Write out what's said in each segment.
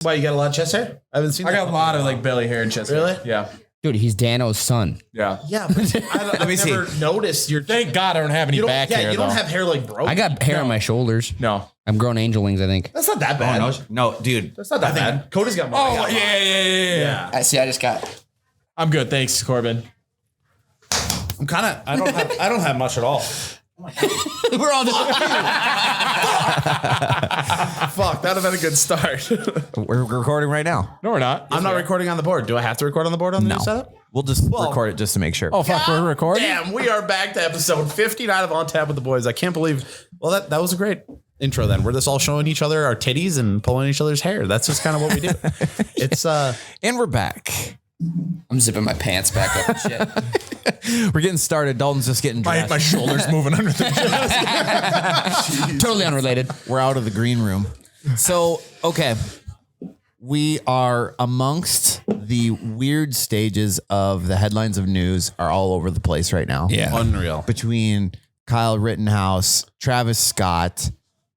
Why, you got a lot of chest hair? I haven't seen I got a lot of like belly hair and chest Really? hair. Yeah. Dude, he's Dano's son. Yeah. Yeah, but I've never noticed your... Thank God I don't have any back hair, you don't though. have hair like broken. I got hair on my shoulders. No. I'm growing angel wings, I think. That's not that bad. No, dude. That's not that bad. Cody's got more. Oh, yeah. I see. I just got... I'm good. Thanks, Corbin. I'm kind of... I don't have much at all. We're all just... Fuck, that would have been a good start. We're recording right now. No, we're not. I'm not recording on the board. Do I have to record on the board on the new setup? We'll just record it just to make sure. Oh, fuck. We're recording? Damn, we are back to episode 59 of On Tap with the Boys. I can't believe... Well, that was a great intro then. We're just all showing each other our titties and pulling each other's hair. That's just kind of what we do. It's... And we're back. I'm zipping my pants back up and shit. We're getting started. Dalton's just getting dressed. My shoulders moving under the chest. Totally unrelated. We're out of the green room. So, okay. We are amongst the weird stages of the headlines of news are all over the place right now. Yeah. unreal. Between Kyle Rittenhouse, Travis Scott,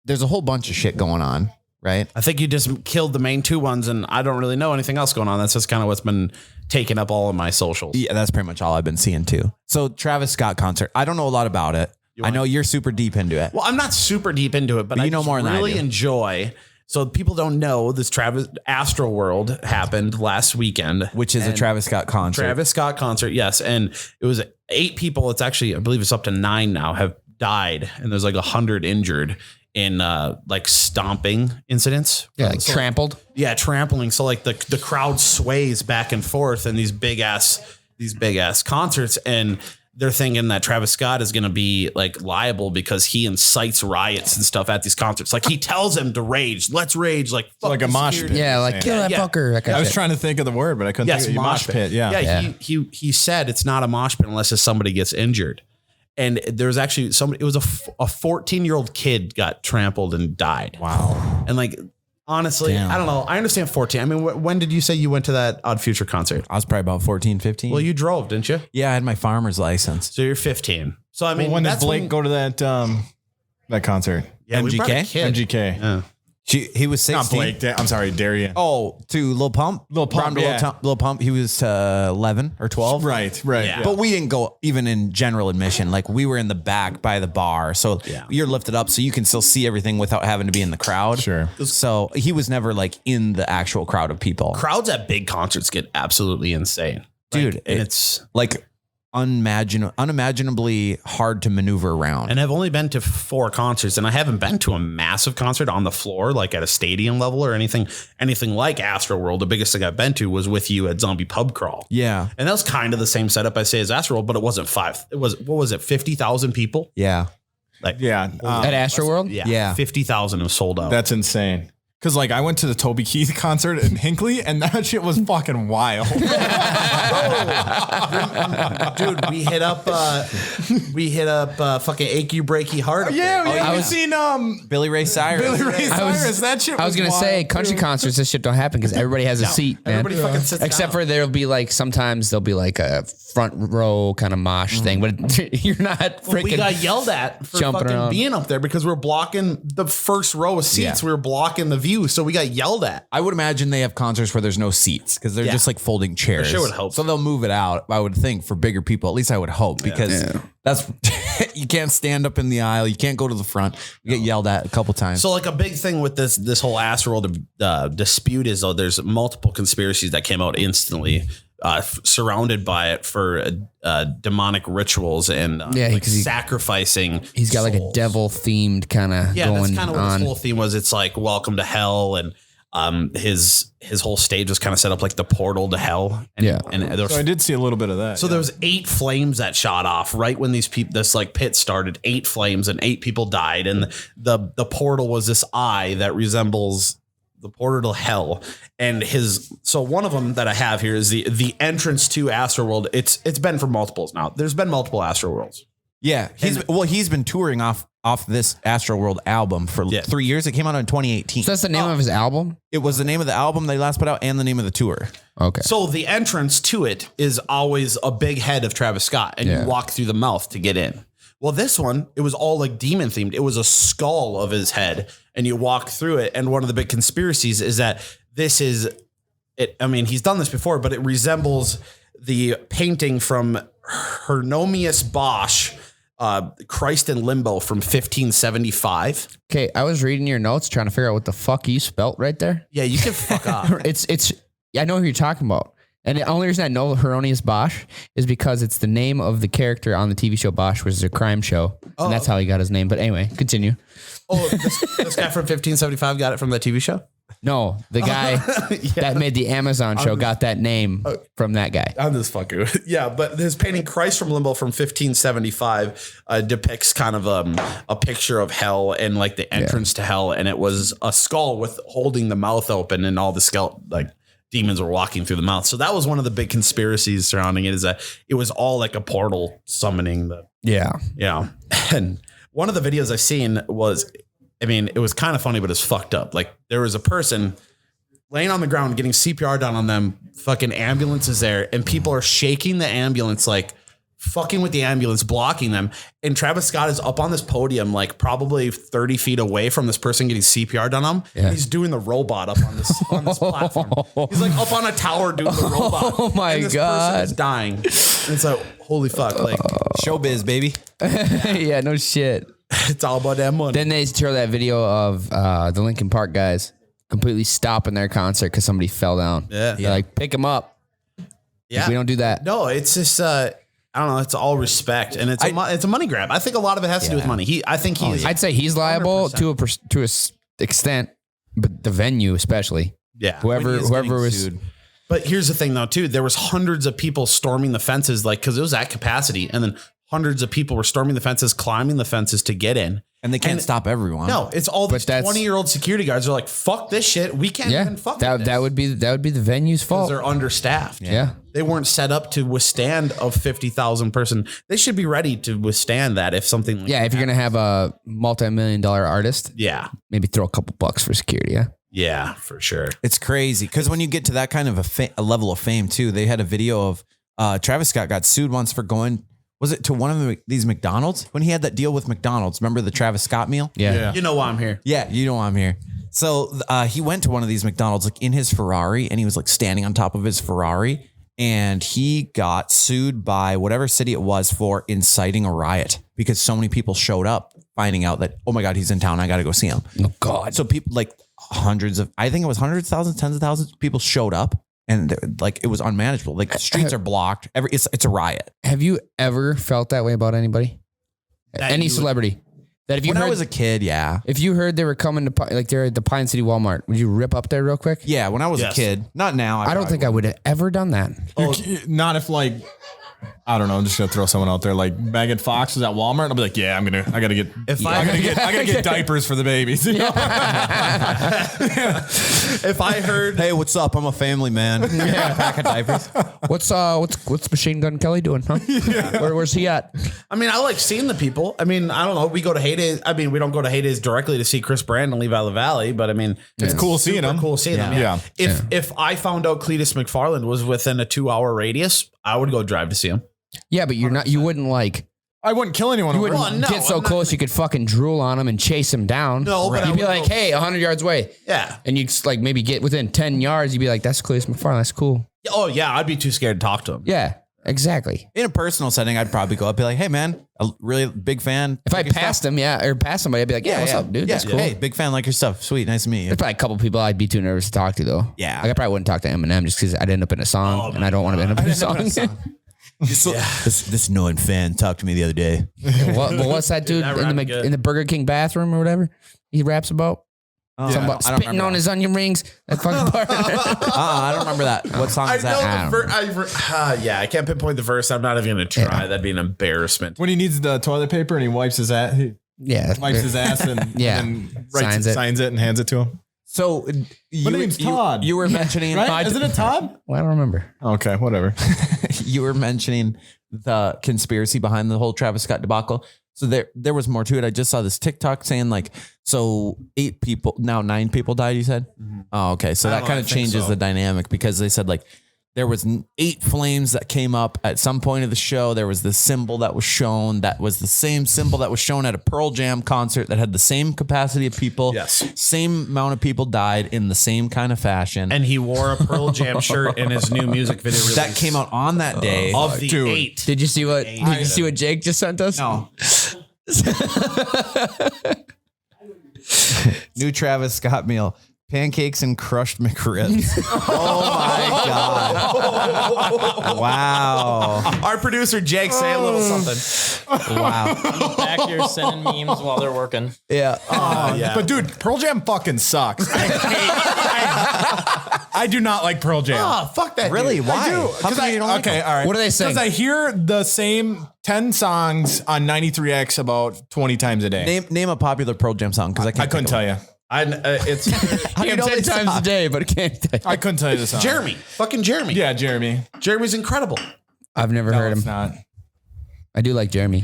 there's a whole bunch of shit going on, right? I think you just killed the main two ones, and I don't really know anything else going on. That's just kind of what's been taking up all of my socials. Yeah, that's pretty much all I've been seeing too. So Travis Scott concert. I don't know a lot about it. I know you're super deep into it. Well, I'm not super deep into it, but you I know just more than I really do. enjoy. So people don't know this Travis Astroworld happened last weekend, Which is a Travis Scott concert. Travis Scott concert, yes, and it was 8 people. It's actually, I believe it's up to 9 now, have died, and there's like 100 injured in like stomping incidents. Yeah, like trampled. Yeah, trampling. So like the crowd sways back and forth in these big ass concerts, and they're thinking that Travis Scott is going to be like liable because he incites riots and stuff at these concerts. Like he tells them to rage, let's rage, like fuck Like a the mosh security. pit. Yeah, like kill that Yeah. fucker. That kind I of was shit. trying to think of the word, but I couldn't Yes, think of mosh pit. Yeah. Yeah. He said it's not a mosh pit unless somebody gets injured. And there was actually somebody. It was a 14-year-old kid got trampled and died. Wow. And like honestly, Damn. I don't know. I understand 14. I mean, when did you say you went to that Odd Future concert? I was probably about 14, 15. Well, you drove, didn't you? Yeah, I had my farmer's license. So you're 15. So I mean, When did that's Blake when, go to that concert? Yeah, we brought a MGK? kid. MGK. Yeah. He was 16. Not Blake. I'm sorry, Darian. Oh, to Lil Pump? Lil Pump, Round to yeah. Lil Pump. He was 11 or 12. Right. Yeah. But we didn't go even in general admission. Like we were in the back by the bar. So you're lifted up so you can still see everything without having to be in the crowd. Sure. So he was never like in the actual crowd of people. Crowds at big concerts get absolutely insane, Dude, Like, and it's like unimaginably hard to maneuver around. and I've only been to 4 concerts, and I haven't been to a massive concert on the floor, like at a stadium level or anything like Astroworld. The biggest thing I've been to was with you at Zombie Pub Crawl. Yeah. And that was kind of the same setup I say as Astroworld, but it wasn't 5. It was, what was it? 50,000 people. Yeah. Like, Yeah. At Astroworld? Yeah. 50,000 was sold out. That's insane. Cause like I went to the Toby Keith concert in Hinckley and that shit was fucking wild. Dude, we hit up fucking Achy Breaky Heart. up Yeah, there. yeah. I I've was- seen Billy Ray Cyrus. Billy Ray Cyrus. That shit. I was gonna say wild, country too. concerts. This shit don't happen because everybody has a seat, man. Everybody fucking sits Except down. for there'll be like sometimes there'll be like a front row kind of mosh thing, but you're not freaking. We got yelled at for jumping fucking around. being up there because we're blocking the first row of seats. Yeah. We were blocking the view, so we got yelled at. I would imagine they have concerts where there's no seats because they're Yeah. just like folding chairs. I sure would hope. So they'll move it out, I would think, for bigger people. At least I would hope because that's you can't stand up in the aisle. You can't go to the front. You get yelled at a couple times. So like a big thing with this whole Astroworld dispute is though there's multiple conspiracies that came out instantly surrounded by it for demonic rituals and Yeah, like 'cause sacrificing. He's got like a souls. devil themed kind of Yeah, that's going kind of what on. his whole theme was. It's like welcome to hell, and his whole stage was kind of set up like the portal to hell. And, Yeah. and there was, So I did see a little bit of that. so there was 8 flames that shot off right when this like pit started. 8 flames and 8 people died, and the portal was this eye that resembles the portal to hell. And so one of them that I have here is the entrance to Astroworld. It's been for multiples now. There's been multiple Astroworlds. yeah, he's been touring off this Astroworld album for 3 years. It came out in 2018. So that's the name of his album? It was the name of the album they last put out and the name of the tour. Okay. So the entrance to it is always a big head of Travis Scott, and Yeah. you walk through the mouth to get in. Well, this one, it was all like demon themed. It was a skull of his head, and you walk through it. And one of the big conspiracies is that this is it. I mean, he's done this before, but it resembles the painting from Hieronymus Bosch, Christ in Limbo from 1575. Okay, I was reading your notes trying to figure out what the fuck you spelt right there. Yeah, you can fuck off. I know who you're talking about. And the only reason I know Hieronymus Bosch is because it's the name of the character on the TV show Bosch, which is a crime show. And that's how he got his name. But anyway, continue. Oh, this guy from 1575 got it from that TV show? No, the guy that made the Amazon show got that name from that guy. I'm just fucking. Yeah, but his painting Christ from Limbo from 1575 depicts kind of a picture of hell and like the entrance to hell. And it was a skull with holding the mouth open and all the skeleton, like demons were walking through the mouth. So that was one of the big conspiracies surrounding it, is that it was all like a portal summoning the. Yeah. Yeah. And one of the videos I've seen was, I mean, it was kind of funny, but it's fucked up. Like there was a person laying on the ground getting CPR done on them. Fucking ambulance is there, and people are shaking the ambulance, like fucking with the ambulance, blocking them. And Travis Scott is up on this podium, like probably 30 feet away from this person getting CPR done on him. Yeah. He's doing the robot up on this platform. He's like up on a tower doing the robot. Oh my and this God. person is dying. And it's like, holy fuck. Like Showbiz, baby. Yeah, no shit. It's all about that money. Then they show that video of the Linkin Park guys completely stopping their concert because somebody fell down. Yeah. They're like, pick him up. Yeah. Like, we don't do that. No, it's just, I don't know. It's all respect, and it's a money grab. I think a lot of it has to do with money. I'd say he's liable 100%. to a extent, but the venue especially. Yeah. Whoever was sued. But here's the thing, though, too. There was hundreds of people storming the fences, like because it was at capacity, and then hundreds of people were storming the fences, climbing the fences to get in. And they can't stop everyone. No, it's all these 20-year-old security guards are like, fuck this shit. We can't even fuck with this. That would be the venue's fault. They're understaffed. Yeah. They weren't set up to withstand a 50,000 person. They should be ready to withstand that if something like if you're going to have a multi-million-dollar artist, maybe throw a couple bucks for security, Yeah, for sure. It's crazy because when you get to that kind of a level of fame too, they had a video of Travis Scott got sued once for going. Was it to one of these McDonald's when he had that deal with McDonald's? Remember the Travis Scott meal? Yeah. You know why I'm here. Yeah, you know why I'm here. So he went to one of these McDonald's like in his Ferrari, and he was like standing on top of his Ferrari, and he got sued by whatever city it was for inciting a riot because so many people showed up finding out that, oh my God, he's in town. I got to go see him. Oh God. So people like hundreds of thousands, tens of thousands of people showed up. And like it was unmanageable. Like the streets are blocked. It's a riot. Have you ever felt that way about anybody? Any celebrity? That if you when heard, I was a kid, yeah. If you heard they were coming to like they're at the Pine City Walmart, would you rip up there real quick? Yeah, when I was a kid. Not now. I don't think I would have ever done that. Not if like, I don't know. I'm just gonna throw someone out there like Megan Fox is at Walmart. I'll be like, I gotta get diapers for the babies. You know? If I heard, hey, what's up? I'm a family man. Pack of diapers. What's Machine Gun Kelly doing? Huh? Where's he at? I mean, I like seeing the people. I mean, I don't know. We go to Heydays. I mean, we don't go to Heydays directly to see Chris Brand and Levi LaValle, but I mean, it's cool seeing them. Cool seeing them. Yeah. If I found out Cletus McFarland was within a 2-hour radius, I would go drive to see him. Yeah, but you wouldn't like. I wouldn't kill anyone. You wouldn't get so close you could fucking drool on him and chase him down. No, but you'd be like, hey, 100 yards away. Yeah. And you'd like maybe get within 10 yards. You'd be like, that's Cletus McFarland. That's cool. Oh, yeah. I'd be too scared to talk to him. Yeah, exactly. In a personal setting, I'd probably go up and be like, hey, man, a really big fan. If I passed him, or passed somebody, I'd be like, what's up, dude? That's cool. Hey, big fan, like your stuff. Sweet. Nice to meet you. There's probably a couple people I'd be too nervous to talk to, though. Yeah. Like, I probably wouldn't talk to Eminem just because I'd end up in a song, and I don't want to end up in a song. This annoying fan talked to me the other day. What's that dude in the Burger King bathroom or whatever he raps about? Something about spitting on his onion rings. That fucking part. I don't remember that. What song is that? I can't pinpoint the verse. I'm not even going to try. That'd be an embarrassment. When he needs the toilet paper and he wipes his ass. Wipes his ass and then signs it and hands it to him. So my name's Todd. You were mentioning, right? Isn't it Todd? Well, I don't remember. Okay, whatever. You were mentioning the conspiracy behind the whole Travis Scott debacle. So there was more to it. I just saw this TikTok saying like, so 8 people, now 9 people died, you said? Mm-hmm. Oh, okay. So that kind of changes the dynamic because they said like There was 8 flames that came up at some point of the show. There was this symbol that was shown that was the same symbol that was shown at a Pearl Jam concert that had the same capacity of people. Yes. Same amount of people died in the same kind of fashion. And he wore a Pearl Jam shirt in his new music video release. That came out on that day. Of the Dude. 8. Did you see what Jake just sent us? No. New Travis Scott meal. Pancakes and crushed McRibs. Oh my God. Wow. Our producer Jake, say a little something. Wow. Back here sending memes while they're working. Yeah. Yeah. But dude, Pearl Jam fucking sucks. I do not like Pearl Jam. Oh, fuck that. Really? Dude. Why? I do. How come you don't like okay, them? all right. What do they sing? Because I hear the same 10 songs on 93X about 20 times a day. Name a popular Pearl Jam song because I can't. I couldn't tell you. It's How do you know 10 this times song? a day, but I can't tell you. I couldn't tell you the song. Jeremy. Fucking Jeremy. Yeah, Jeremy. Jeremy's incredible. I've never No, heard it's him. not. I do like Jeremy.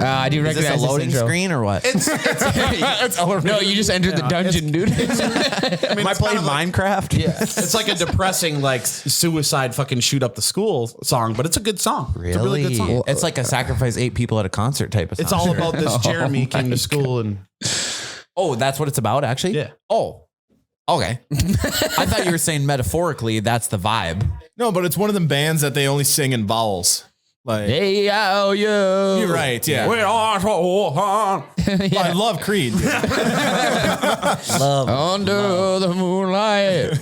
I do Is this recognize a loading this intro. screen or what? No, you just entered the dungeon, dude. Am I playing Minecraft? Yeah. It's like a depressing, like suicide fucking shoot up the school song, but it's a good song. Really? It's a really good song. It's like a sacrifice 8 people at a concert type of song. It's all about this Jeremy came to school and Oh, that's what it's about, actually? Yeah. Oh. Okay. I thought you were saying metaphorically that's the vibe. No, but it's one of them bands that they only sing in vowels. Like, Hey, oh, yo. you're right. Yeah. we are so hard. I love Creed. dude. Under the moonlight.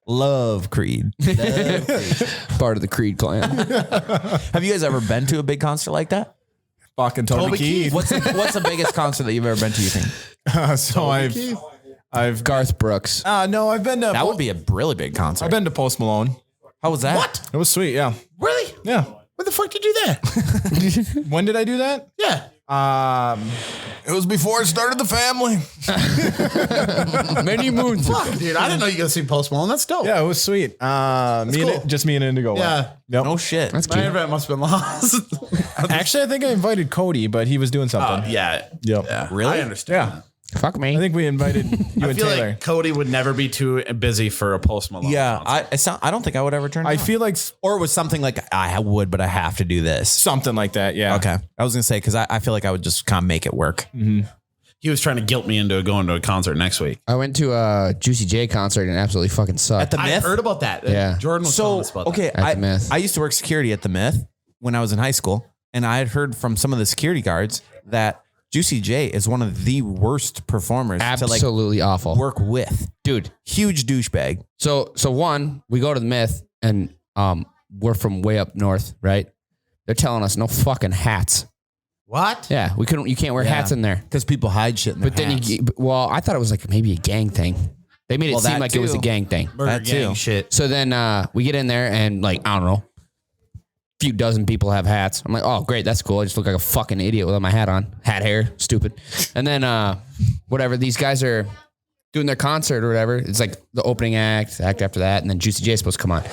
Love Creed. Part of the Creed clan. Have you guys ever been to a big concert like that? Fucking Toby Keith. What's the biggest concert that you've ever been to, you think? So I've Garth Brooks. no, I've been to That would be a really big concert. I've been to Post Malone. How was that? What? It was sweet. Yeah. Really? Yeah. When the fuck did you do that? When did I do that? Yeah. It was before I started the family. Many moons. Fuck, dude. I didn't know you could see Post Malone. That's dope. Yeah, it was sweet. cool. Just me and Indigo. Yeah. Yep. No shit. That's My cute. internet must have been lost. Actually, I think I invited Cody, but he was doing something. Yeah. Yep. Yeah. Really? I understand. Yeah. Fuck me. I think we invited you I and feel Taylor. like Cody would never be too busy for a Post Malone. Yeah, concert. I don't think I would ever turn. I down. feel like or it was something like I would, but I have to do this. something like that. Yeah. Okay, I was gonna say because I feel like I would just kind of make it work. He was trying to guilt me into going to a concert next week. I went to a Juicy J concert and absolutely fucking sucked. At the I Myth. heard about that. Yeah. Jordan was telling us about that. Okay, At the Myth. I used to work security at the Myth when I was in high school, and I had heard from some of the security guards that Juicy J is one of the worst performers absolutely to awful. like work with. Dude. Huge douchebag. So one, we go to the Myth and we're from way up north, right? They're telling us no fucking hats. What? Yeah, you can't wear hats in there. Because people hide shit in their But then hats. well, I thought it was like maybe a gang thing. They made it Well, seem that like it was a too. gang thing. Burger That gang too. shit. So then we get in there and like, I don't know, a few dozen people have hats. I'm like, oh, great, that's cool. I just look like a fucking idiot without my hat on. Hat hair, stupid. And then whatever, these guys are doing their concert or whatever. It's like the opening act after that, and then Juicy J is supposed to come on.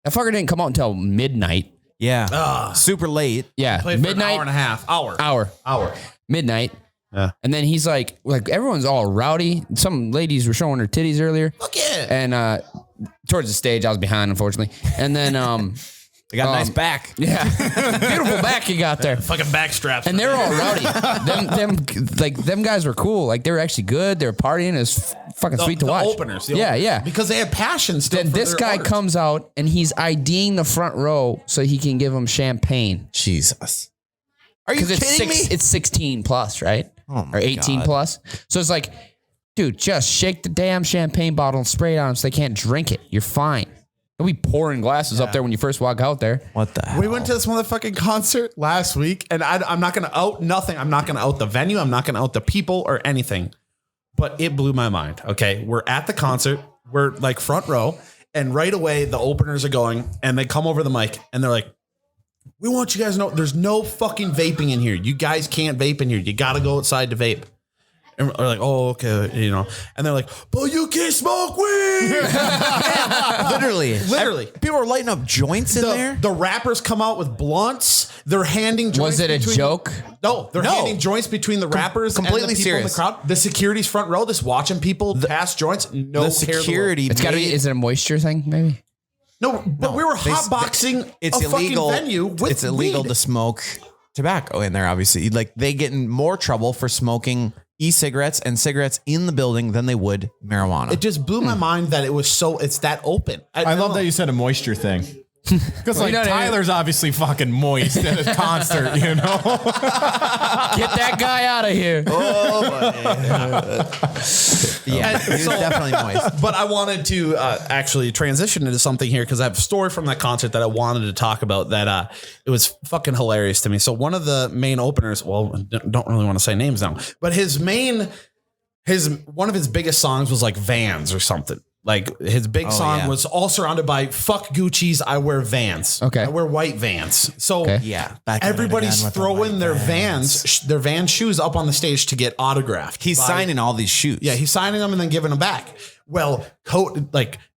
That fucker didn't come out until midnight. Yeah. Super late. Yeah, Played for an midnight. hour and a half. Hour. Midnight. Yeah. And then he's like everyone's all rowdy. Some ladies were showing her titties earlier. Fuck yeah. And towards the stage, I was behind, unfortunately. And then They got a nice back. yeah, beautiful back you got there. Fucking backstraps. And they were all rowdy. them guys were cool. Like they were actually good. They were partying. It was fucking sweet to watch. Openers. Yeah. Because they had passion still. Then for this their guy orders. comes out and he's IDing the front row so he can give them champagne. Jesus. Are you Because kidding me? it's 16 plus, right? Oh my or 18 God. plus. So it's like, dude, just shake the damn champagne bottle and spray it on them so they can't drink it. You're fine. Don't be pouring glasses up there when you first walk out there. What the hell? We went to this motherfucking concert last week, and I'm not going to out nothing. I'm not going to out the venue. I'm not going to out the people or anything. But it blew my mind. Okay. We're at the concert. We're like front row. And right away, the openers are going, and they come over the mic, and they're like, we want you guys to know there's no fucking vaping in here. You guys can't vape in here. You got to go outside to vape. And we're like, oh, okay, you know. And they're like, but you can't smoke weed. Literally. People are lighting up joints in there. The rappers come out with blunts. They're handing joints. Was it a joke? No, they're handing joints between the rappers completely and the people serious. in the crowd. The security's front row, just watching people pass joints. No The security. It's got to be. Is it a moisture thing? Maybe. No, but we were hotboxing It's a illegal. fucking venue with It's illegal weed. to smoke tobacco in there. Obviously, like they get in more trouble for smoking e-cigarettes and cigarettes in the building than they would marijuana. It just blew my mind that it's that open. I love that you said a moisture thing. Because like know what I mean? Tyler's obviously fucking moist at a concert, you know. Get that guy out of here. yeah, he was definitely moist. But I wanted to actually transition into something here because I have a story from that concert that I wanted to talk about that it was fucking hilarious to me. So one of the main openers, well, don't really want to say names now, but one of his biggest songs was like Vans or something. Like his big song was all surrounded by fuck Gucci's, I wear Vans. Okay. I wear white Vans. So Yeah, back at it everybody's again with the throwing white their Vans. their Van shoes up on the stage to get autographed. He's signing all these shoes. Yeah, he's signing them and then giving them back. Well,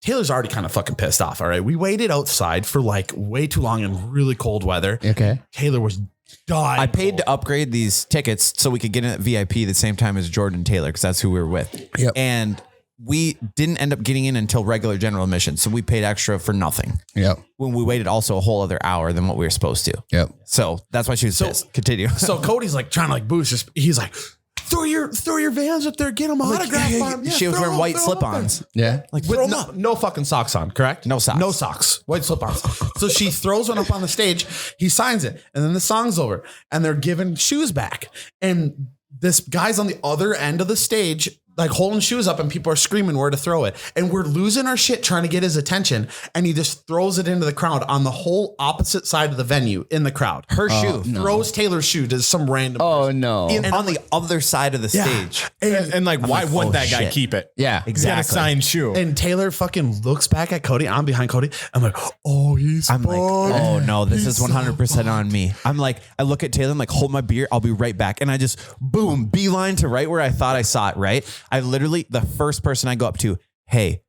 Taylor's already kind of fucking pissed off. All right. We waited outside for like way too long in really cold weather. Okay. Taylor was dying. I paid to upgrade these tickets so we could get in at VIP the same time as Jordan and Taylor because that's who we were with. Yep. And we didn't end up getting in until regular general admission. So we paid extra for nothing. Yep. When we waited also a whole other hour than what we were supposed to. Yep. So that's why she was pissed. Continue. So Cody's like trying to like boost. He's like, throw your Vans up there, get them autographed. on 'em. Yeah, she was throw wearing 'em, white throw 'em up there. slip-ons. Yeah. Like With no fucking socks on, correct? No socks. No socks. White slip-ons. So she throws one up on the stage. He signs it. And then the song's over. And they're giving shoes back. And this guy's on the other end of the stage, like holding shoes up, and people are screaming where to throw it. And we're losing our shit trying to get his attention. And he just throws it into the crowd on the whole opposite side of the venue in the crowd. her shoe. Throws Taylor's shoe to some random Oh person. no. On the other side of the stage. And like, why like, would oh, that guy shit. keep it? Yeah. He's got a signed shoe. And Taylor fucking looks back at Cody. I'm behind Cody. I'm like, oh, he's I'm like, fucked. oh no, this is He's 100% on me. I'm like, I look at Taylor, I'm like, hold my beer, I'll be right back. And I just, boom, beeline to right where I thought I saw it, right? I literally, the first person I go up to, hey,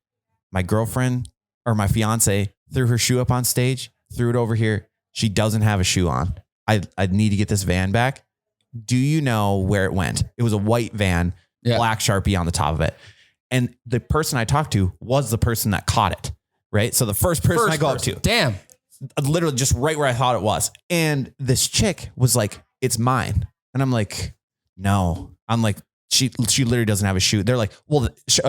my girlfriend or my fiance threw her shoe up on stage, threw it over here. She doesn't have a shoe on. I need to get this van back. Do you know where it went? It was a white van, black Sharpie on the top of it. And the person I talked to was the person that caught it, right? So the first person I go up to. Damn. Literally just right where I thought it was. And this chick was like, it's mine. And I'm like, no. I'm like, she literally doesn't have a shoe. They're like, well,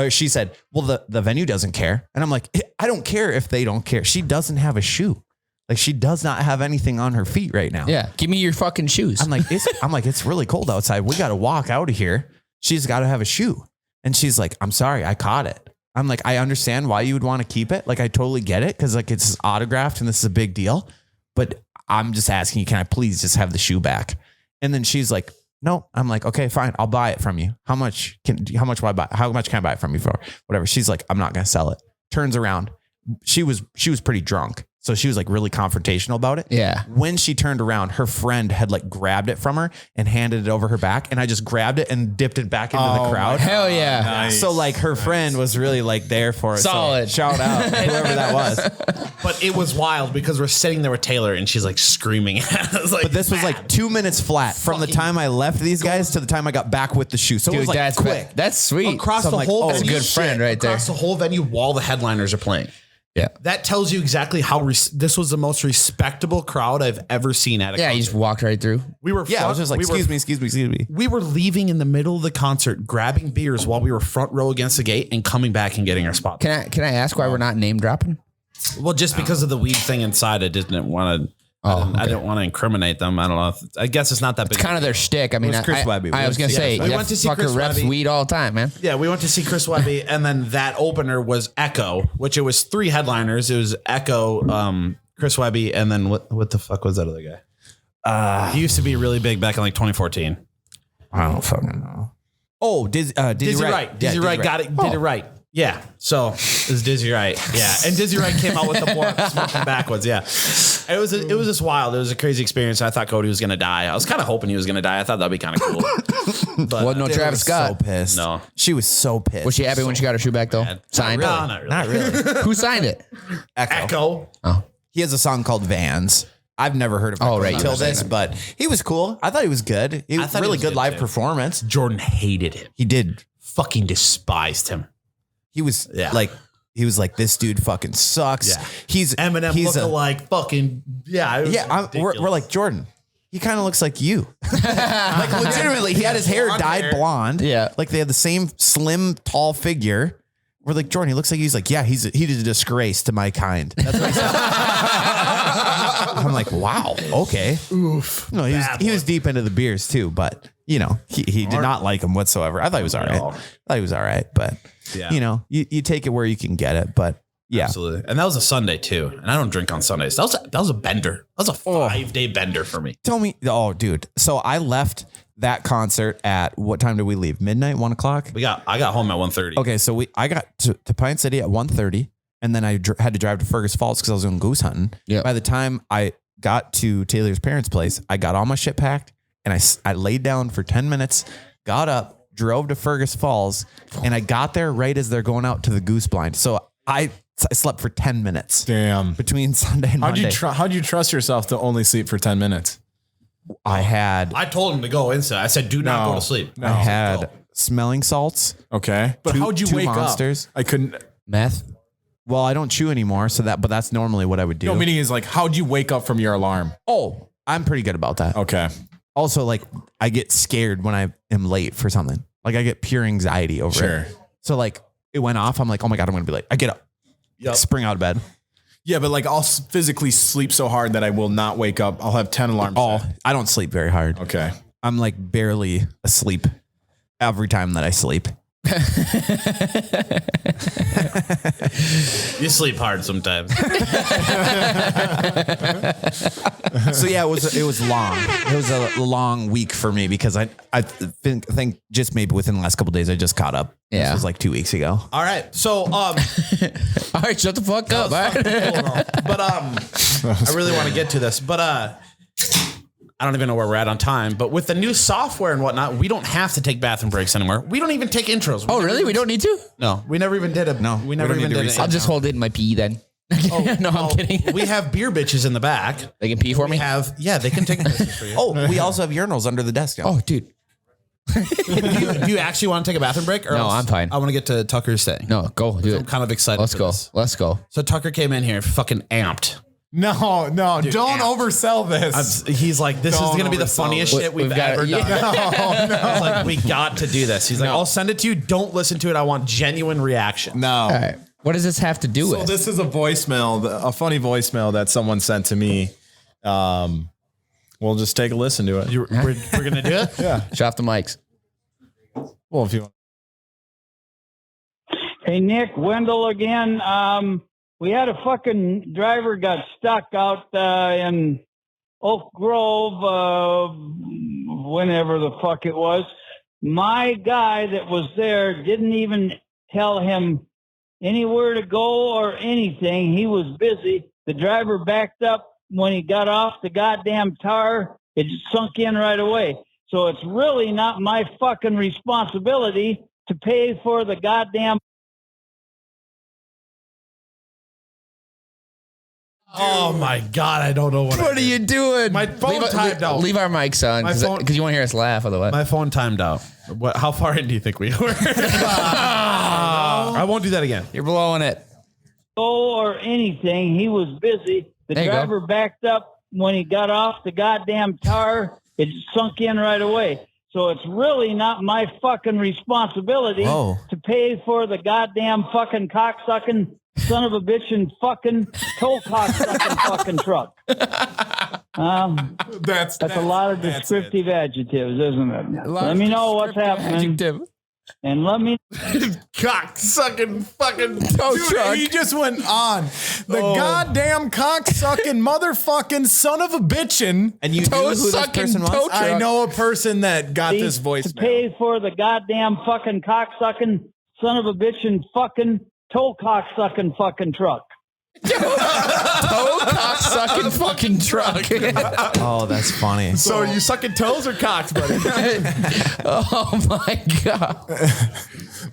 she said, well, the venue doesn't care. And I'm like, I don't care if they don't care. She doesn't have a shoe. Like she does not have anything on her feet right now. Yeah. Give me your fucking shoes. I'm like, it's really cold outside. We got to walk out of here. She's got to have a shoe. And she's like, I'm sorry, I caught it. I'm like, I understand why you would want to keep it. Like, I totally get it. Cause like it's autographed and this is a big deal, but I'm just asking you, can I please just have the shoe back? And then she's like, no. I'm like, okay, fine. I'll buy it from you. How much can I buy it from you for? Whatever. She's like, I'm not going to sell it. Turns around. She was pretty drunk. So she was like really confrontational about it. Yeah. When she turned around, her friend had like grabbed it from her and handed it over her back. And I just grabbed it and dipped it back into the crowd. Hell yeah. Nice. So like her friend was really like there for it. Solid. So shout out whoever that was. But it was wild because we're sitting there with Taylor and she's like screaming at us. Like, But this was like 2 minutes flat from the time I left these guys to the time I got back with the shoe. So it Dude, was like that's quick. That's sweet. across So I'm the like, whole oh, venue. that's a good friend right there. Across the whole venue while the headliners are playing. Yeah. That tells you exactly how this was the most respectable crowd I've ever seen at a Yeah. concert. You just walked right through. We were Yeah, I was just like, excuse me. We were leaving in the middle of the concert, grabbing beers while we were front row against the gate and coming back and getting our spot. Can I ask why we're not name dropping? Well, just because of the weed thing inside, I didn't want to. I didn't want to incriminate them. I don't know. I guess it's not that big. It's kind of their shtick. I mean, was Chris Webby. I was gonna say, we that went to see fucker Chris reps Webby. weed all the time, man. Yeah, we went to see Chris Webby, and then that opener was Echo, which it was 3 headliners. It was Echo, Chris Webby, and then what the fuck was that other guy? He used to be really big back in like 2014. I don't fucking know. Oh, Dizzy Dizzy Wright. Wright. Dizzy Wright got it. Did it right. Yeah. So is Dizzy Wright. Yeah. And Dizzy Wright came out with the blunt smoking backwards. Yeah. It was just wild. It was a crazy experience. I thought Cody was going to die. I was kind of hoping he was going to die. I thought that'd be kind of cool. But Wasn't no They Travis were so Scott. pissed. No. She was so pissed. Was she happy when she got her shoe back though? Signed. No, not really. Not really. Who signed it? Echo. Oh, He has a song called Vans. I've never heard of it right, until you were saying this, that. but he was cool. I thought he was good. He I was thought he really was good good, live too. performance. Jordan hated him. He did. Fucking despised him. He was Yeah. he was like, this dude fucking sucks. Yeah. He's Eminem he's lookalike. Fucking yeah. It was we're ridiculous. like, Jordan, he kind of looks like you. Like legitimately, he had his hair dyed blonde. Yeah. Like they had the same slim, tall figure. We're like, Jordan, he looks like he's like, yeah, he's a disgrace to my kind. That's what he said. I'm like, wow, okay. Oof. No, he was deep into the beers too, but he did not like him whatsoever. I thought he was all right. But Yeah. you take it where you can get it. But yeah. Absolutely. And that was a Sunday too. And I don't drink on Sundays. That was a bender. That was a 5-day bender for me. Tell me, dude. So I left that concert at what time did we leave? Midnight, 1 o'clock? I got home at 1:30. Okay, so I got to Pine City at 1:30, and then I had to drive to Fergus Falls because I was going goose hunting. Yeah. By the time I got to Taylor's parents' place, I got all my shit packed, and I laid down for 10 minutes, got up, drove to Fergus Falls, and I got there right as they're going out to the goose blind. So I slept for 10 minutes Damn. between Sunday and Monday. How'd you trust yourself to only sleep for 10 minutes? I told him to go inside. I said, do not No. go to sleep. No. I had smelling salts. Okay. But how'd you two wake monsters. up? I couldn't. meth. Well, I don't chew anymore, but that's normally what I would do. No, meaning is like, how'd you wake up from your alarm? Oh, I'm pretty good about that. Okay. Also, like, I get scared when I am late for something. Like, I get pure anxiety over Sure. it. So, like, it went off. I'm like, oh my God, I'm going to be late. I get up, spring out of bed. Yeah, but like I'll physically sleep so hard that I will not wake up. I'll have 10 alarms. Oh, set. I don't sleep very hard. Okay. I'm like barely asleep every time that I sleep. You sleep hard sometimes. So yeah, it was long. It was a long week for me because I think just maybe within the last couple of days I just caught up. Yeah. This was like 2 weeks ago. All right. So, All right, shut the fuck up. All right. but I really want to get to this, but I don't even know where we're at on time. But with the new software and whatnot, we don't have to take bathroom breaks anymore. We don't even take intros. Oh, really? We don't need to? No, we never even did it. No, we never don't even need to did reset. it. I'll just hold it in my pee then. No, I'm kidding. We have beer bitches in the back. They can pee for me? They can take pisses for you. Oh, we also have urinals under the desk. Oh, dude. Do you actually want to take a bathroom break? Or No, else I'm fine. I want to get to Tucker's thing. No, go do I'm it. kind of excited. Let's for go. this. Let's go. So Tucker came in here fucking amped. No, don't oversell this. He's like, this is Don't going to be the oversell funniest it. shit we've We've got ever it. done. Yeah. I was like, we got to do this. He's like, I'll send it to you. Don't listen to it. I want genuine reaction. No. All right. What does this have to do So with? this is a voicemail, a funny voicemail that someone sent to me. We'll just take a listen to it. We're going to do it? Yeah. Shut off the mics. Well, if you want. Hey, Nick, Wendell again. We had a fucking driver got stuck out in Oak Grove, whenever the fuck it was. My guy that was there didn't even tell him anywhere to go or anything. He was busy. The driver backed up when he got off the goddamn tar. It just sunk in right away. So it's really not my fucking responsibility to pay for the goddamn. Oh my God. I don't know what What are you doing? My phone timed out. Leave our mics on My phone- because you won't hear us laugh otherwise. My phone timed out. How far in do you think we were? I won't do that again. You're blowing it. Go or anything. He was busy. The There you driver backed up when he got off the goddamn tar. It just sunk in right away. So it's really not my fucking responsibility Whoa. to pay for the goddamn fucking cocksucking son of a bitch and fucking tow cocksucking fucking truck. That's That's a lot of descriptive adjectives, isn't it? Let me know what's happening, Adjective. and let me. Cock sucking fucking Tow truck. He just went on. The goddamn cock-sucking motherfucking son of a bitchin'. And you knew who this sucking person was? tow I truck. know a person that got this to voicemail. pay for the goddamn fucking cocksucking son of a bitchin' fucking toe cock sucking fucking truck. Toe cock sucking fucking truck. Oh, that's funny. So are you sucking toes or cocks, buddy? Oh my God.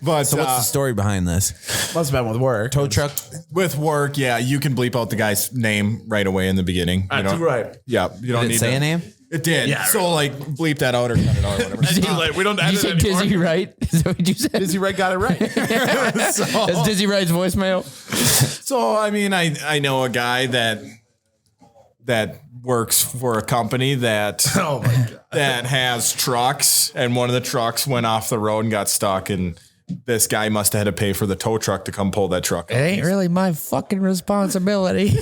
But So what's the story behind this? Must have been with work. Tow truck. with work, yeah, you can bleep out the guy's name right away in the beginning. You know? right. Yeah, you don't Did need it say to, a name? It did. Yeah, So like bleep that out or cut it out or whatever. We don't Did you say Dizzy Wright? Is that what you said? Dizzy Wright got it right. That's Dizzy Wright's voicemail. So I mean, I know a guy that works for a company that Oh my God. that has trucks, and one of the trucks went off the road and got stuck, and this guy must have had to pay for the tow truck to come pull that truck It out. ain't really my fucking responsibility. He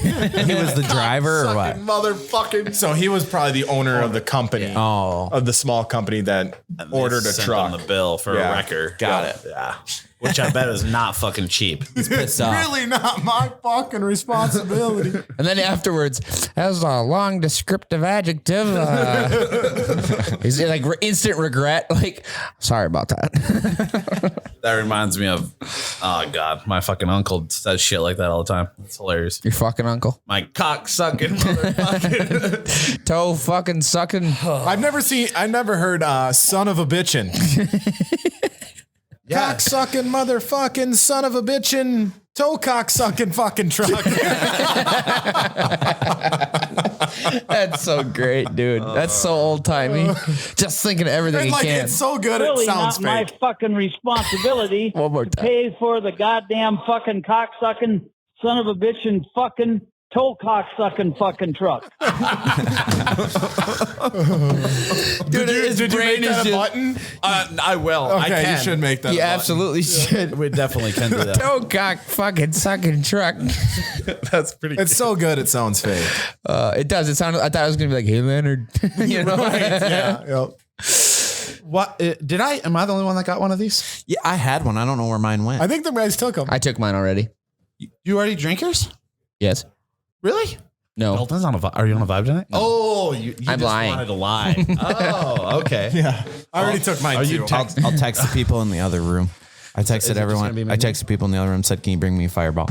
was the driver or what? Motherfucking. So he was probably the owner of the company, Oh. of the small company that ordered a Sent truck. them the bill for Yeah. a wrecker. Got it. Yeah. Which I bet is not fucking cheap. Pissed off. Really not my fucking responsibility. And then afterwards, as a long descriptive adjective, he's like instant regret. Like, sorry about that. That reminds me of, oh God, my fucking uncle says shit like that all the time. It's hilarious. Your fucking uncle. My cock sucking motherfucker. Toe fucking sucking. I've never heard son of a bitchin'. Cock sucking motherfucking son of a bitchin'. Toe cock sucking fucking truck. That's so great, dude. That's so old timey. Just thinking of everything he like can. it's so good Really it sounds not fake. my fucking responsibility One more to time. pay for the goddamn fucking cock sucking son of a bitchin' fucking toe cock sucking fucking truck. Dude, his Did you brain make is that a just. button? I will. I Okay, can. you should make that. You a button. absolutely should. We definitely can do that. Toe cock fucking sucking truck. That's pretty It's so good it sounds fake. It does. It sounded. I thought it was gonna be like, "Hey, Leonard." You know? Yeah. Yep. What did I? Am I the only one that got one of these? Yeah, I had one. I don't know where mine went. I think the guys took them. I took mine already. You already drinkers? Yes. Really? No. Dalton's on a vibe. Are you on a vibe tonight? Oh, you I'm just lying. wanted to lie. Oh, okay. Yeah. I already took mine Are too. you I'll text the people in the other room. I texted it just gonna everyone. be I menu? texted people in the other room. Said, "Can you bring me a fireball?"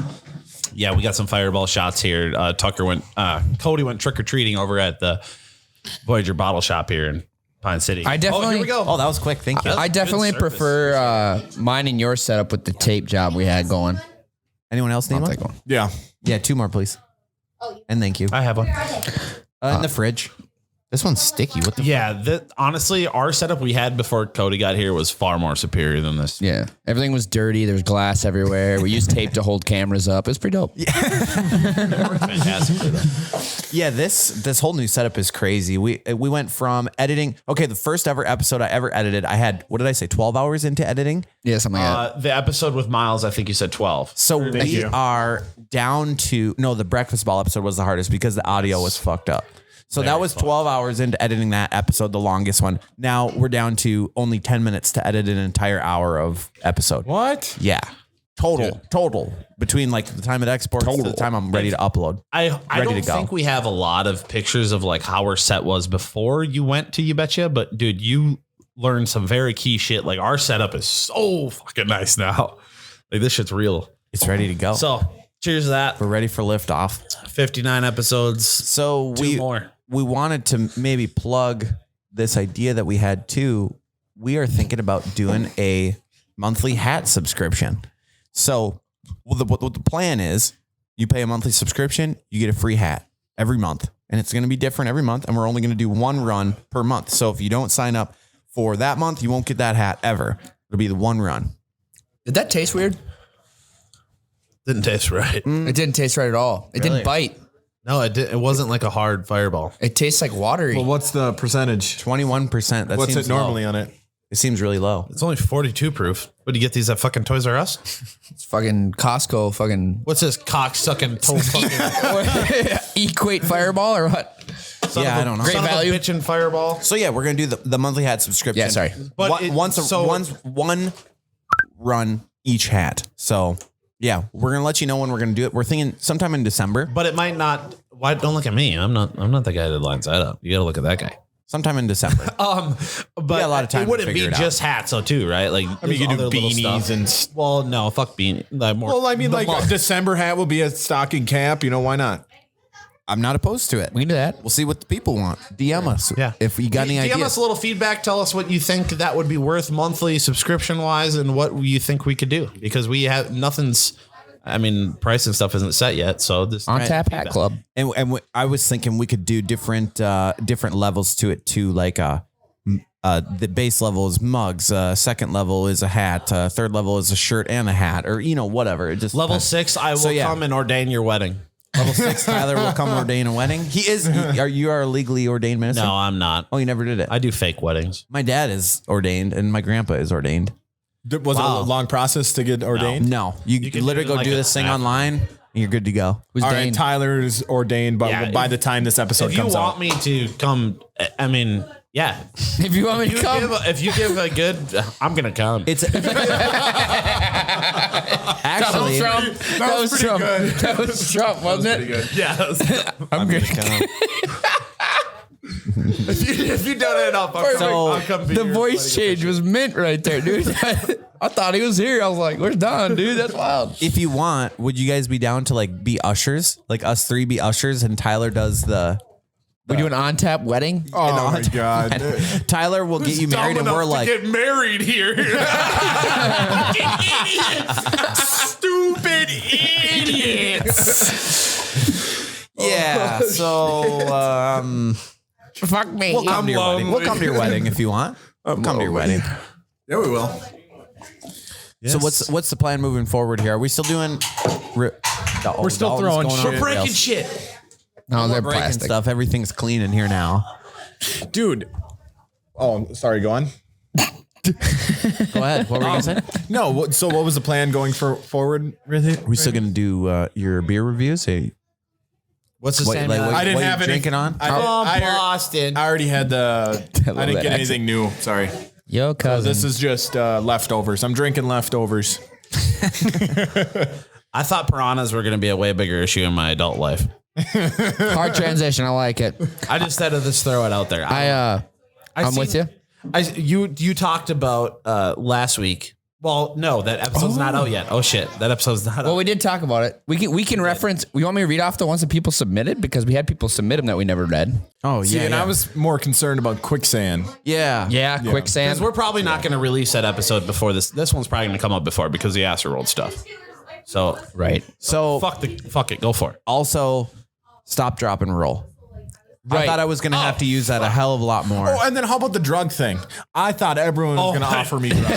Yeah, we got some fireball shots here. Cody went trick or treating over at the Voyager Bottle Shop here in Pine City. I definitely- Oh, here we go. Oh, that was quick. Thank you. I definitely good service. prefer mine and your setup with the tape job we had going. Anyone else need I'll one? take one. Yeah. Yeah, 2 more, please. And thank you. I have one. In the fridge. This one's sticky. What the? Yeah, honestly, our setup we had before Cody got here was far more superior than this. Yeah. Everything was dirty. There was glass everywhere. We used tape to hold cameras up. It was pretty dope. Fantastic. Yeah, this whole new setup is crazy. We went from editing. Okay, the first ever episode I ever edited, I had, what did I say, 12 hours into editing? Yeah, something like that. The episode with Miles, I think you said 12. So we are down to, no, the breakfast ball episode was the hardest because the audio was fucked up. So that was 12 hours into editing that episode, the longest one. Now we're down to only 10 minutes to edit an entire hour of episode. What? Yeah. Total. Between like the time it exports to the time I'm ready to upload. I Ready don't to go. think we have a lot of pictures of like how our set was before you went to You Betcha, but dude, you learned some very key shit. Like our setup is so fucking nice now. Like this shit's real. It's ready to go. So cheers to that. We're ready for liftoff. 59 episodes. So Two more. we wanted to maybe plug this idea that we had too. We are thinking about doing a monthly hat subscription. So what the plan is, you pay a monthly subscription, you get a free hat every month. And it's going to be different every month. And we're only going to do one run per month. So if you don't sign up for that month, you won't get that hat ever. It'll be the one run. Did that taste weird? Didn't taste right. It didn't taste right at all. It didn't bite. No, it wasn't like a hard fireball. It tastes like watery. Well, what's the percentage? 21%. That What's seems it normally low. on it? It seems really low. It's only 42 proof. What do you get these at fucking Toys R Us? It's fucking Costco fucking What's this cock sucking toe fucking Equate Fireball or what? Yeah, I don't know. Great value. bitchin' fireball? So yeah, we're gonna do the monthly hat subscription. Yeah, sorry. But One- it- once so- one run each hat. So yeah, we're gonna let you know when we're gonna do it. We're thinking sometime in December. But it might not. Why? Don't look at me. I'm not the guy that lines that up. You got to look at that guy. sometime in December. But a lot of time it to wouldn't figure be it out. just hats, though, too, right? Like, I mean, you could do other little beanies stuff. and. Well, no, fuck beanie. Well, I mean, like a December hat will be a stocking cap. You know, why not? I'm not opposed to it. We can do that. We'll see what the people want. DM us. Yeah. If you got any DM ideas. us a little feedback. Tell us what you think that would be worth monthly subscription wise and what you think we could do, because we have nothing's. I mean, price and stuff isn't set yet. So this On Tap Hat Club. And I was thinking we could do different levels to it too. Like the base level is mugs. Second level is a hat. Third level is a shirt and a hat, or whatever. It just level depends. 6, I will come and ordain your wedding. Level 6, Tyler will come ordain a wedding. He is. You are a legally ordained minister? No, I'm not. Oh, you never did it. I do fake weddings. My dad is ordained, and my grandpa is ordained. Was it a long process to get ordained? No, you can literally do it go in do like this a thing app. online, and you're good to go. Who's All Dane? right, Tyler's ordained, but Yeah, by the time this episode If you comes want out, me to come, I mean, yeah. If you want me to come, If you give a good, I'm gonna come. It's actually. That was Trump. That was Trump, wasn't it? yeah. I'm good. if you donate enough, I'll come be The your voice wedding change was mint right there, dude. I thought he was here. I was like, "Where's Don, dude? That's wild." If you want, would you guys be down to like be ushers? Like us three be ushers, and Tyler does the. We do an on-tap wedding. oh my god, Tyler will get you married, and we're like, get married here. Fucking idiots. Stupid idiots. yeah. So Fuck me. we'll come to your wedding. We'll come to your wedding if you want. We'll come to your wedding. yeah, we will. So what's the plan moving forward here? Are we still doing? We're still throwing shit. We're breaking shit. No, they're breaking plastic. stuff. Everything's clean in here now. Dude. Oh, sorry. Go on. Go ahead. What were you gonna say? No. So, what was the plan going forward? Really? Are we still gonna do your beer reviews? Hey, What's the same? I didn't what have you any drinking on. I Boston. already had the. I didn't that get anything new. Sorry. Yo, cousin. This is just leftovers. I'm drinking leftovers. I thought piranhas were going to be a way bigger issue in my adult life. Hard transition. I like it. I just had to just throw it out there. I'm with you. You talked about last week. Well, no, that episode's not out yet. Oh shit, that episode's not out. Well, we did talk about it. We can reference. You want me to read off the ones that people submitted, because we had people submit them that we never read. Oh yeah, And I was more concerned about quicksand. yeah. Yeah, quicksand. Because we're probably not going to release that episode before this. This one's probably going to come up before because of the Astroworld stuff. So Right. So fuck it, go for it. also, stop, drop, and roll. I Right. thought I was gonna have to use that a hell of a lot more. Oh, and then how about the drug thing? I thought everyone was going to offer me drugs.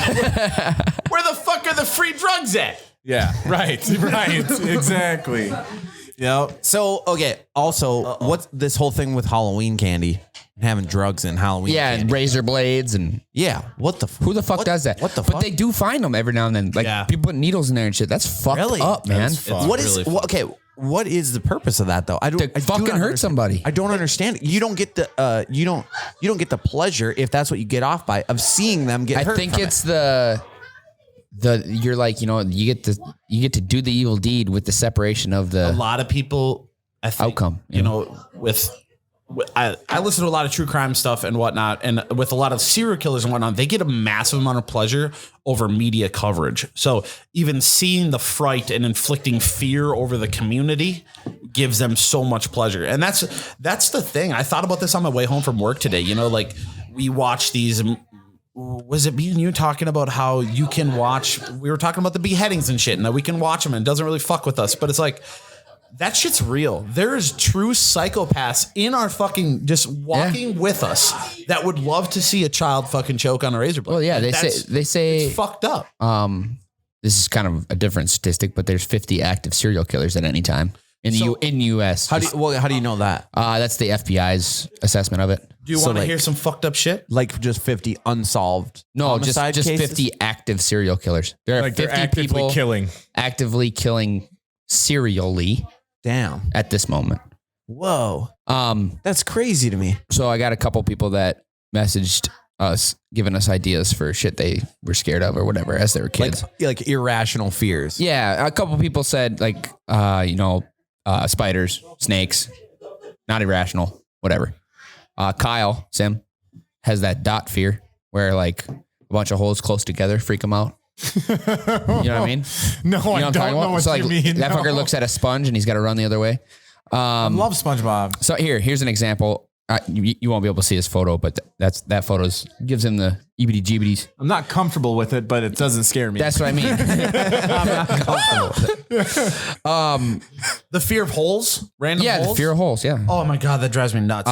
Where the fuck are the free drugs at? Yeah, right, exactly. Yep. So okay. Also, what's this whole thing with Halloween candy and having drugs in Halloween? Yeah, and candy? razor blades and Yeah. What the? who the fuck does that? What the But fuck? they do find them every now and then. Like Yeah. people put needles in there and shit. That's fucked Really? up, man. fucked. What is really what, okay? What is the purpose of that though? I don't. To I do fucking not hurt understand. somebody. I don't understand. You don't get the you don't get the pleasure if that's what you get off by of seeing them get I hurt. think from it's the you're like, you get to do the evil deed with the separation of A the lot of people, I think, outcome. you know, I listen to a lot of true crime stuff and whatnot, and with a lot of serial killers and whatnot, they get a massive amount of pleasure over media coverage. So even seeing the fright and inflicting fear over the community gives them so much pleasure. And that's the thing. I thought about this on my way home from work today. You know, like we watch these. Was it me and you talking about how you can watch? We were talking about the beheadings and shit, and that we can watch them and it doesn't really fuck with us. But it's like, that shit's real. There is true psychopaths in our fucking just walking with us that would love to see a child fucking choke on a razor blade. Well, yeah, they say it's fucked up. this is kind of a different statistic, but there's 50 active serial killers at any time in the US. how do you know that? That's the FBI's assessment of it. Do you so want to like- hear some fucked up shit? Like just 50 unsolved. No, just homicide cases? 50 active serial killers. There are Like they're 50 actively people killing. actively killing serially Damn. at this moment. Whoa. That's crazy to me. So I got a couple people that messaged us, giving us ideas for shit they were scared of or whatever as they were kids. Like irrational fears. Yeah, a couple people said like, spiders, snakes, not irrational, whatever. Kyle Sim has that dot fear where like a bunch of holes close together freak him out. You know what I mean? No, You know I what I'm don't talking know about? what So you like mean. that fucker No. looks at a sponge and he's got to run the other way. I love SpongeBob. So here's an example. You won't be able to see this photo, but that photo's gives him the EBD-GBDs. I'm not comfortable with it, but it doesn't scare me. That's what I mean. I'm not comfortable with it. The fear of holes, random Yeah, holes. the fear of holes. Yeah. Oh my god, that drives me nuts.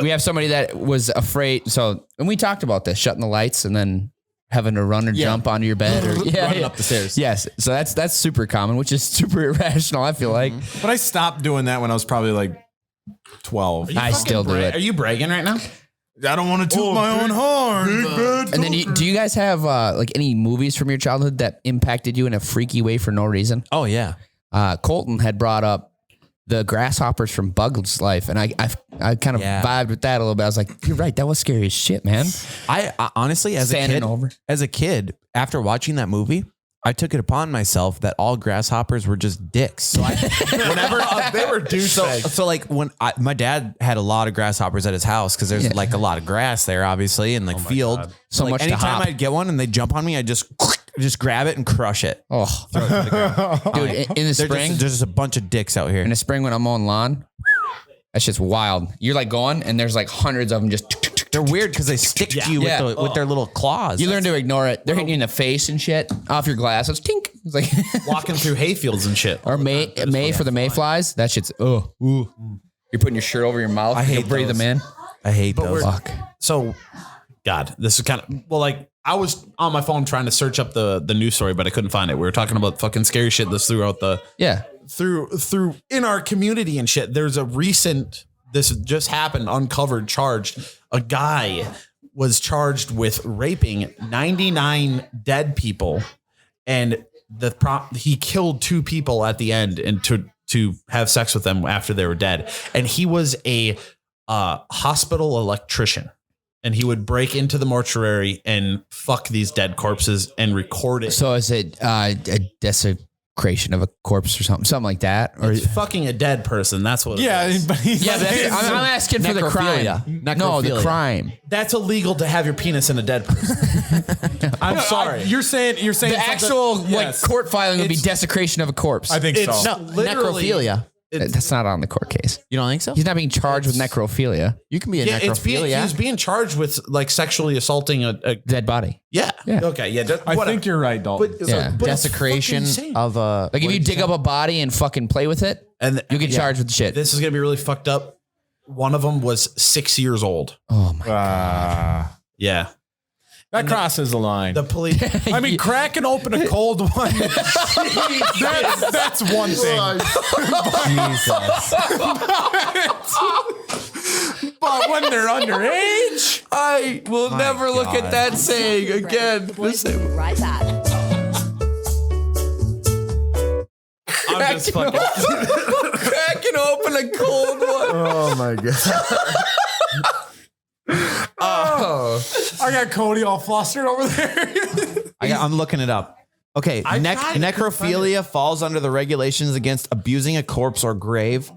We have somebody that was afraid. So, and we talked about this, shutting the lights and then having to run or jump onto your bed or Running up the stairs. Yes. So that's super common, which is super irrational. I feel like But I stopped doing that when I was probably like 12. I still do it. Are you bragging right now? I don't want to toot my own horn. And then do you guys have like any movies from your childhood that impacted you in a freaky way for no reason? Oh yeah. Colton had brought up the grasshoppers from Bug's Life, and I kind of vibed with that a little bit. I was like, you're right, that was scary as shit, man. I honestly, Standing over. as a kid, after watching that movie, I took it upon myself that all grasshoppers were just dicks. So whenever They were douchebags. so like when my dad had a lot of grasshoppers at his house because there's like a lot of grass there, obviously, and like field. God. So like much to anytime hop. I'd get one and they jump on me, I just grab it and crush it. Oh, dude, in the There's spring, just a bunch of dicks out here. in the spring when I'm mowing lawn, that's just wild. You're like going, and there's like hundreds of them just. They're weird because they stick to you Yeah. with their little claws. You learn to ignore it. They're hitting you in the face and shit off your glasses. Tink. It's like Walking through hayfields and shit. or May for the mayflies. That shit's ooh. You're putting your shirt over your mouth. I hate breathe those. them in. I hate those. Fuck. So, God, this is kind of like I was on my phone trying to search up the news story, but I couldn't find it. We were talking about fucking scary shit that's throughout the Yeah. through in our community and shit. There's a recent this just happened, uncovered, charged. A guy was charged with raping 99 dead people, and he killed 2 people at the end and to have sex with them after they were dead. And he was a hospital electrician, and he would break into the mortuary and fuck these dead corpses and record it. So is it a desecration of a corpse or something like that? Or It's fucking a dead person. That's what. Yeah, it is. but he's yeah, like, I'm asking for the crime. Necrophilia. No, the Necrophilia. crime. That's illegal to have your penis in a dead person. I'm sorry. You're saying The something- actual Yes. like court filing would be It's- desecration of a corpse. I think It's so. literally necrophilia. That's not on the court case. You don't think so? He's not being charged with necrophilia. You can be a Yeah, he necrophilia. was being charged with like sexually assaulting a Dead body. yeah. Yeah. Okay. Yeah. I think you're right, Dalton. But, Yeah. but it's Desecration fucking insane. of a Like if you dig up a body and fucking play with it, and you get charged with shit. this is gonna be really fucked up. One of them was 6 years old. Oh my. Yeah. That crosses the line. The police. I mean, cracking open a cold one. that's one thing. But when they're underage, I will never look at that saying again. Right back. I'm just fucking. Cracking open a cold one. Oh my god. I got Cody all flustered over there. I'm looking it up. Okay, I tried, I couldn't find necrophilia falls under the regulations against abusing a corpse or grave,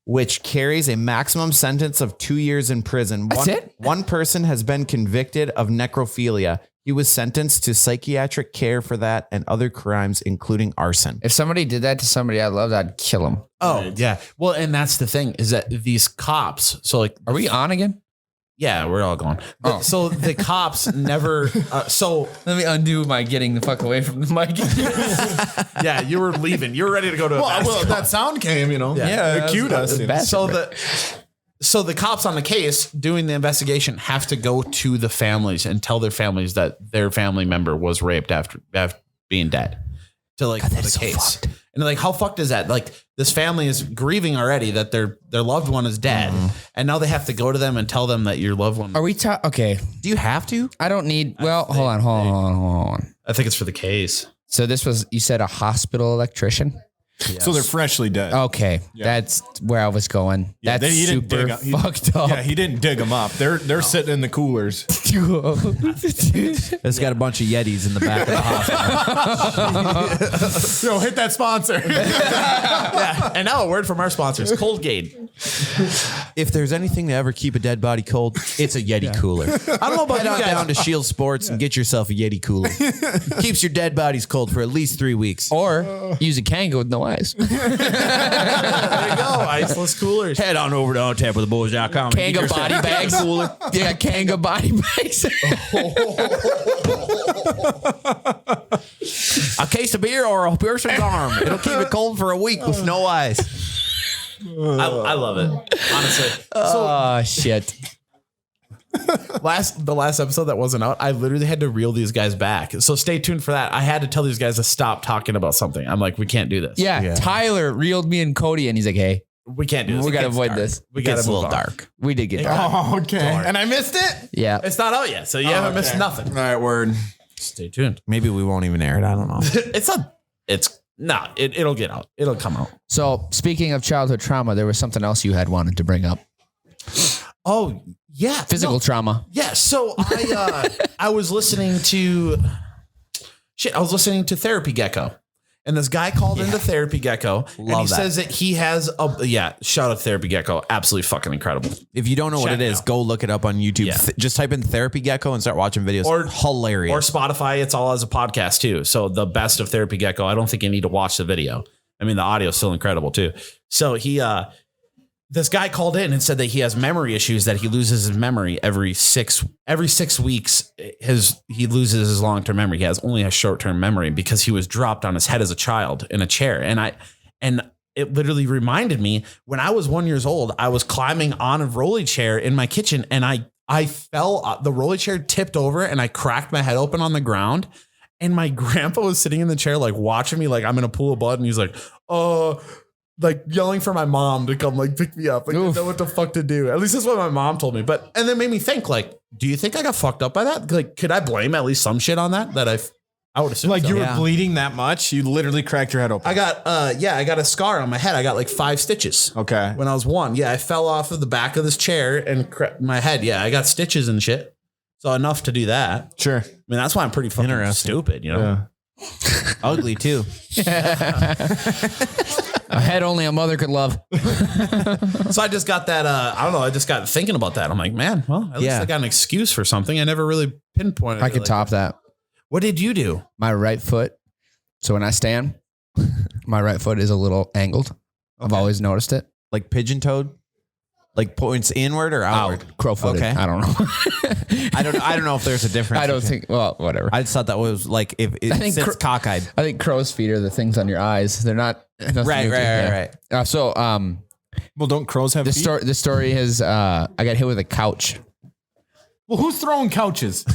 which carries a maximum sentence of 2 years in prison. That's it? One person has been convicted of necrophilia. He was sentenced to psychiatric care for that and other crimes, including arson. If somebody did that to somebody I loved, I'd kill him. Oh yeah. Well, and that's the thing is that these cops. So like, Are we on again? yeah, we're all going. Oh. So the cops never. So Let me undo my getting the fuck away from the mic. yeah, you were leaving. You were ready to go to. A basketball. that sound came, you know. Yeah. It cued us. you know. So the cops on the case doing the investigation have to go to the families and tell their families that their family member was raped after being dead to like for the case. And they're like, how fucked is that? Like this family is grieving already that their loved one is dead, and now they have to go to them and tell them that your loved one. Are we okay? Do you have to? I don't need. Well, hold on. I think it's for the case. So this was, you said, a hospital electrician. So they're freshly dead. Okay, that's where I was going. Yeah, That's he didn't super dig up- he- fucked up. Yeah, he didn't dig them up. They're sitting in the coolers. It's got a bunch of Yetis in the back of the hospital. Yo, hit that sponsor. And now a word from our sponsors, Colgate. If there's anything to ever keep a dead body cold, it's a Yeti cooler. I don't know about Head on down to Shield Sports and get yourself a Yeti cooler. Keeps your dead bodies cold for at least 3 weeks. Or use a Kanga with no ice. There you go. Iceless coolers. Head on over to untapwiththeboys.com. Kanga body bags. Yeah, Kanga body bags. A case of beer or a person's arm. It'll keep it cold for a week with no ice. I love it, honestly. Oh, shit. The last episode that wasn't out, I literally had to reel these guys back. So stay tuned for that. I had to tell these guys to stop talking about something. I'm like, we can't do this. Yeah, Tyler reeled me and Cody, and he's like, hey, We can't do this. we got to It gets avoid dark. this. We got It's to a move little on. dark. We did get dark. Oh, okay. And I missed it? Yeah. It's not out yet, so you haven't missed nothing. All right, word. Stay tuned. Maybe we won't even air it. I don't know. It'll get out. It'll come out. So, speaking of childhood trauma, there was something else you had wanted to bring up. Oh, yeah. Physical trauma. Yeah. So I was listening to Therapy Gecko. And this guy called into Therapy Gecko. And he says that he has shout out Therapy Gecko. Absolutely fucking incredible. If you don't know what Check it it is, out. go look it up on YouTube. Yeah. Just type in Therapy Gecko and start watching videos. Or hilarious. Or Spotify. It's all as a podcast too. So the best of Therapy Gecko. I don't think you need to watch the video. I mean, the audio is still incredible too. So this guy called in and said that he has memory issues, that he loses his memory every 6 weeks. He loses his long-term memory. He has only a short-term memory because he was dropped on his head as a child in a chair. And it literally reminded me when I was 1 year old, I was climbing on a rolly chair in my kitchen and I fell, the rolly chair tipped over and I cracked my head open on the ground. And my grandpa was sitting in the chair, like watching me, like I'm in a pool of blood. And he's like, like yelling for my mom to come like pick me up. Like, I didn't know what the fuck to do. At least that's what my mom told me. And then made me think, like, do you think I got fucked up by that? Like, could I blame at least some shit on that? I would assume Like so. you were bleeding that much? You literally cracked your head open. I got a scar on my head. I got like 5 stitches. Okay. When I was 1. Yeah, I fell off of the back of this chair and my head. Yeah, I got stitches and shit. So enough to do that. Sure. I mean, that's why I'm pretty fucking stupid, you know? Yeah. Ugly too. A head only a mother could love. So I just got that, I don't know, I just got thinking about that. I'm like, man, well, at least I got an excuse for something. I never really pinpointed I it could like top that. What did you do? My right foot. So when I stand, my right foot is a little angled. I've always noticed it. Like pigeon toed? Like points inward or outward? Crow footed. Okay. I don't know. I don't know if there's a difference. I don't think, well, whatever. I just thought that was like if it think sits cockeyed. I think crow's feet are the things on your eyes. They're not. Right. Well, don't crows have feet? The story is I got hit with a couch. Well, who's throwing couches?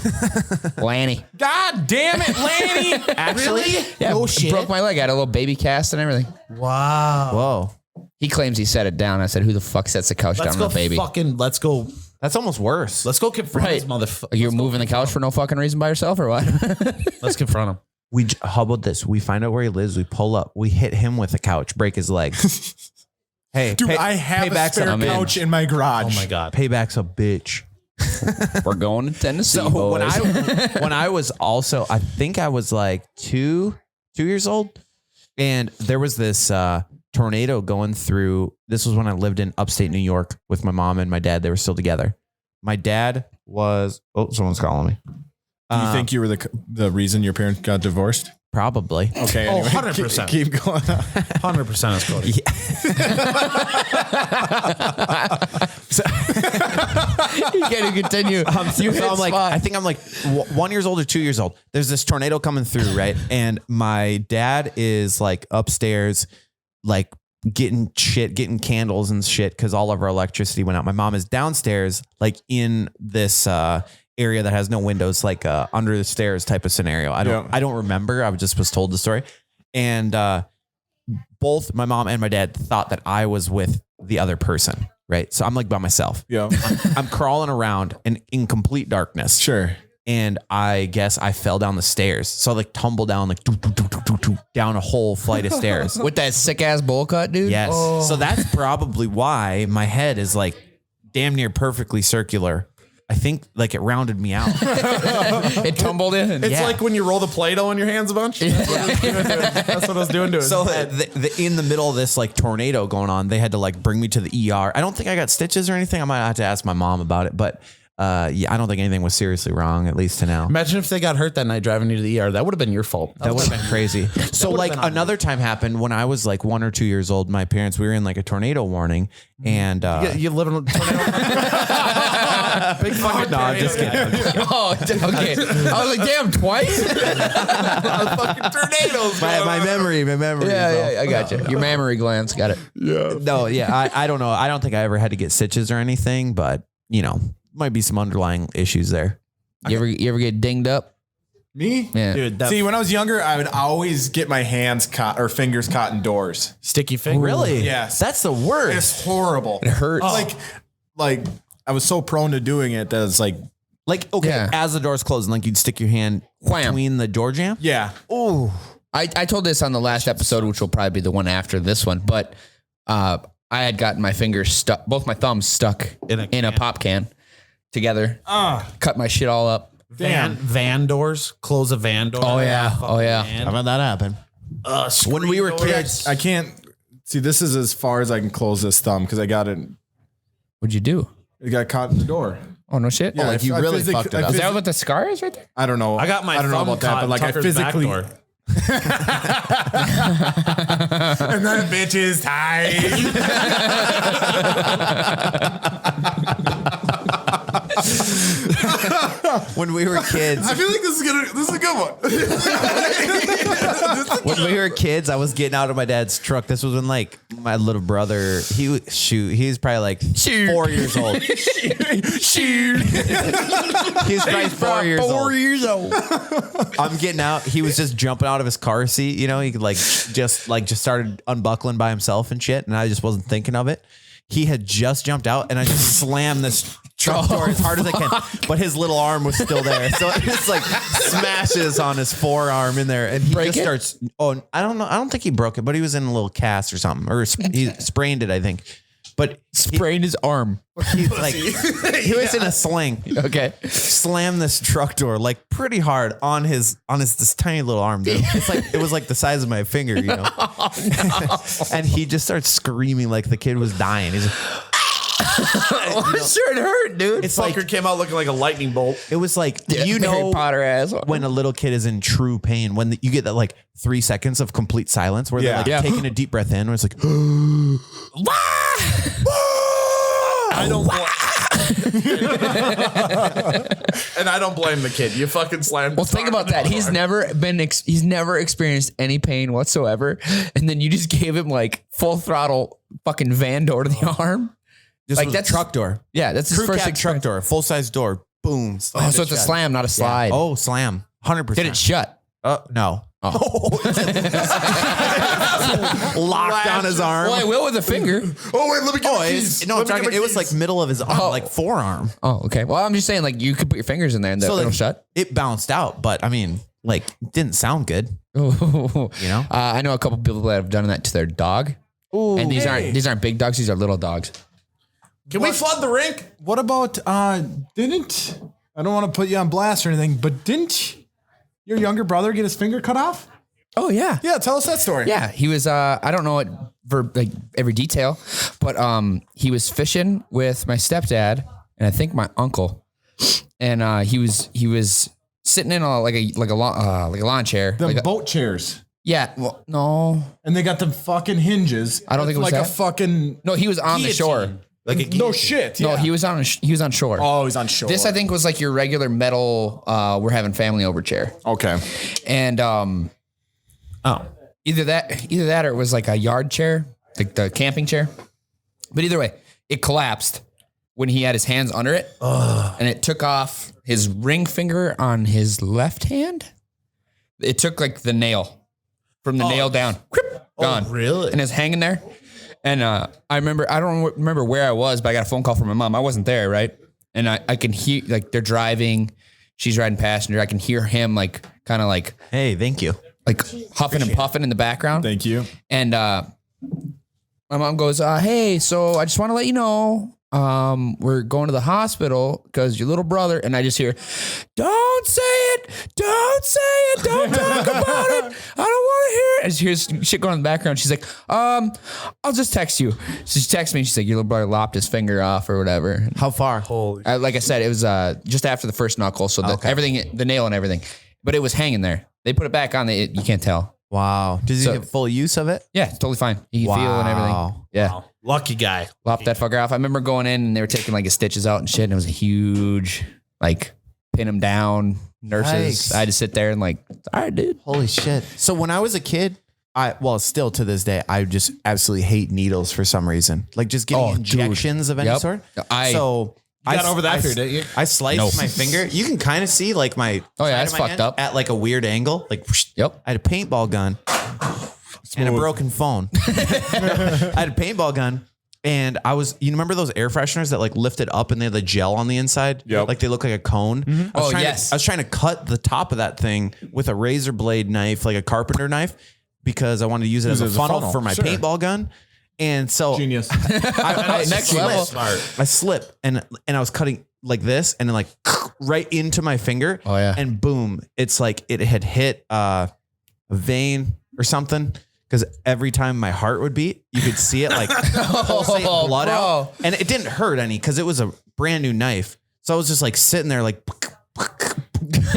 Lanny. God damn it, Lanny! Actually? Yeah, No shit. broke my leg. I had a little baby cast and everything. Wow. Whoa. He claims he set it down. I said, who the fuck sets a couch Let's down on go a baby? let's go That's almost worse. confront Right. this motherfucker. You're moving the couch for no fucking reason by yourself or what? Let's confront him. How about this? We find out where he lives. We pull up. We hit him with a couch, break his leg. Hey, Dude, I have a payback's spare I'm in. couch in my garage. Oh my God. Payback's a bitch. We're going to Tennessee, So boys. when I was also, I think I was like 2 years old, and there was this tornado going through. This was when I lived in upstate New York with my mom and my dad. They were still together. My dad was. Oh, someone's calling me. Do you think you were the reason your parents got divorced? Probably. Okay. Oh, Anyway, 100%. Keep going. 100% is Cody. You can't even continue. You hit I'm like, spot. I think I'm like 1 year old or 2 years old. There's this tornado coming through, right? And my dad is like upstairs, like getting candles and shit because all of our electricity went out. My mom is downstairs, like in this area that has no windows, like under the stairs type of scenario. I don't remember. I was told the story, and both my mom and my dad thought that I was with the other person. Right. So I'm like by myself. Yeah. I'm crawling around and in complete darkness. Sure. And I guess I fell down the stairs. So I like tumbled down like down a whole flight of stairs. With that sick ass bowl cut, dude. Yes. So that's probably why my head is like damn near perfectly circular. I think like it rounded me out. It tumbled in. And It's like when you roll the Play-Doh in your hands a bunch. That's what I was doing to it. So in the middle of this like tornado going on, they had to like bring me to the ER. I don't think I got stitches or anything. I might have to ask my mom about it, but yeah, I don't think anything was seriously wrong, at least to now. Imagine if they got hurt that night driving you to the ER. That would have been your fault. That would have been crazy. So like another time happened when I was like 1 or 2 years old. My parents, we were in like a tornado warning, and You live in a tornado. Big fucking no, I'm just kidding. Oh, okay. I was like, damn, twice? fucking tornadoes. My memory. Yeah, I got you. Your mammary glands. Got it. No, yeah, I don't know. I don't think I ever had to get stitches or anything, but you know, might be some underlying issues there. You ever get dinged up? Me? Yeah. Dude, that See, when I was younger, I would always get my hands caught or fingers caught in doors. sticky finger. Really? Yes. That's the worst. It's horrible. It hurts. Like I was so prone to doing it that it's like, Like, okay, Yeah. as the door's closing, like you'd stick your hand Wham. between the door jamb. yeah. Oh, I told this on the last episode, which will probably be the one after this one, but I had gotten my fingers stuck, both my thumbs stuck in a pop can together. Cut my shit all up. Van doors. Close a van door. Oh, yeah. Oh, yeah. how about that happen? When we were kids, I can't see. This is as far as I can close this thumb because I got it. What'd you do? It got caught in the door. Oh, no shit? Yeah, like you really fucked it up. Is that what the scar is right there? I don't know. I got my I don't know thumb about that, caught but like I Tucker's back physically. door. And that bitch is tight. when we were kids, I feel like this is a good one. when we were kids, I was getting out of my dad's truck. This was when like my little brother, he was probably like 4 years old. He was probably 4 years old. 4 years old. I'm getting out. He was just jumping out of his car seat. You know, he could just started unbuckling by himself and shit. And I just wasn't thinking of it. He had just jumped out and I just slammed this truck door as hard as I can, but his little arm was still there. So it just like smashes on his forearm in there. And he just starts, I don't know. I don't think he broke it, but he was in a little cast or something, or he sprained it, I think. But Sprained his arm. he was in a sling. Okay. Slammed this truck door like pretty hard on his this tiny little arm, dude. It was like the size of my finger, you know. And he just starts screaming like the kid was dying. He's like, Sure it hurt, dude. it's Fucker like came out looking like a lightning bolt. it was like Harry Potter ass. when a little kid is in true pain, when you get that like 3 seconds of complete silence where they're like taking a deep breath in, where it's like, I don't. And I don't blame the kid. You fucking slammed. Well, think about that. He's never experienced any pain whatsoever, and then you just gave him like full throttle fucking van door to the arm. just Like, was that's- a truck door, Yeah, that's his crew first cab truck experience. door, full size door, boom. Oh, so it's a slam, not a slide. Oh, slam, 100%. Did it shut? No. Oh. Locked on his arm. Well, I will with a finger. Oh wait, let me get Oh, the it's, keys. no, Let me get it my was like keys. middle of his arm, like forearm. Oh, okay. Well, I'm just saying, like, you could put your fingers in there and it'll like, shut. It bounced out, but I mean, like, didn't sound good. You know? I know a couple people that have done that to their dog. And these aren't big dogs; these are little dogs. Can we flood the rink? What about didn't I don't want to put you on blast or anything, but didn't your younger brother get his finger cut off? Oh yeah, Yeah, tell us that story. yeah. He was. I don't know it for like every detail, but he was fishing with my stepdad and I think my uncle, and he was sitting in a lawn chair. Them like boat chairs. yeah. Well, no, And they got them fucking hinges. I don't think it was like a that. fucking no. He was on the shore. Like no shit. No, yeah. he was on shore. Oh, he's on shore. This I think was like your regular metal. We're having family over chair, Okay. and either that or it was like a yard chair, like the camping chair. But either way, it collapsed when he had his hands under it, and it took off his ring finger on his left hand. It took like the nail from the nail down, gone. really? And it's hanging there. And I don't remember where I was, but I got a phone call from my mom. I wasn't there, right? And I can hear, like, they're driving. She's riding passenger. I can hear him, like, kind of like Hey, thank you. huffing and puffing in the background. Thank you. And my mom goes, hey, so I just want to let you know we're going to the hospital because your little brother, and I just hear, don't say it, don't talk about it. I don't want to hear it. I just hear shit going in the background. She's like, I'll just text you. So she texts me. She's like, your little brother lopped his finger off or whatever. How far? Like I said, it was just after the first knuckle. So everything, the nail and everything, but it was hanging there. They put it back on. You can't tell. Wow. Did you get full use of it? Yeah, it's totally fine. You can feel and everything. Yeah. Wow. Lucky guy. Lopped that fucker off. I remember going in and they were taking like his stitches out and shit. And it was a huge, like, pin him down. Nurses. Yikes. I had to sit there and like, all right, dude. Holy shit. So when I was a kid, still to this day, I just absolutely hate needles for some reason. Like just getting injections of any Yep. sort. You got over that fear, didn't you? I sliced my finger. You can kind of see like my side that's of my fucked hand up. at like a weird angle. Like Yep. I had a paintball gun and a broken phone. I had a paintball gun and you remember those air fresheners that like lifted up and they had the gel on the inside? Yep. Like they look like a cone. I was trying to cut the top of that thing with a razor blade knife, like a carpenter knife, because I wanted to use it as a funnel for my paintball gun. And so Genius. I Next level. I slip and I was cutting like this and then like right into my finger. Oh, yeah. And boom, it's like it had hit a vein or something. Because every time my heart would beat, you could see it like pulsate blood out. And it didn't hurt any because it was a brand new knife. So I was just like sitting there like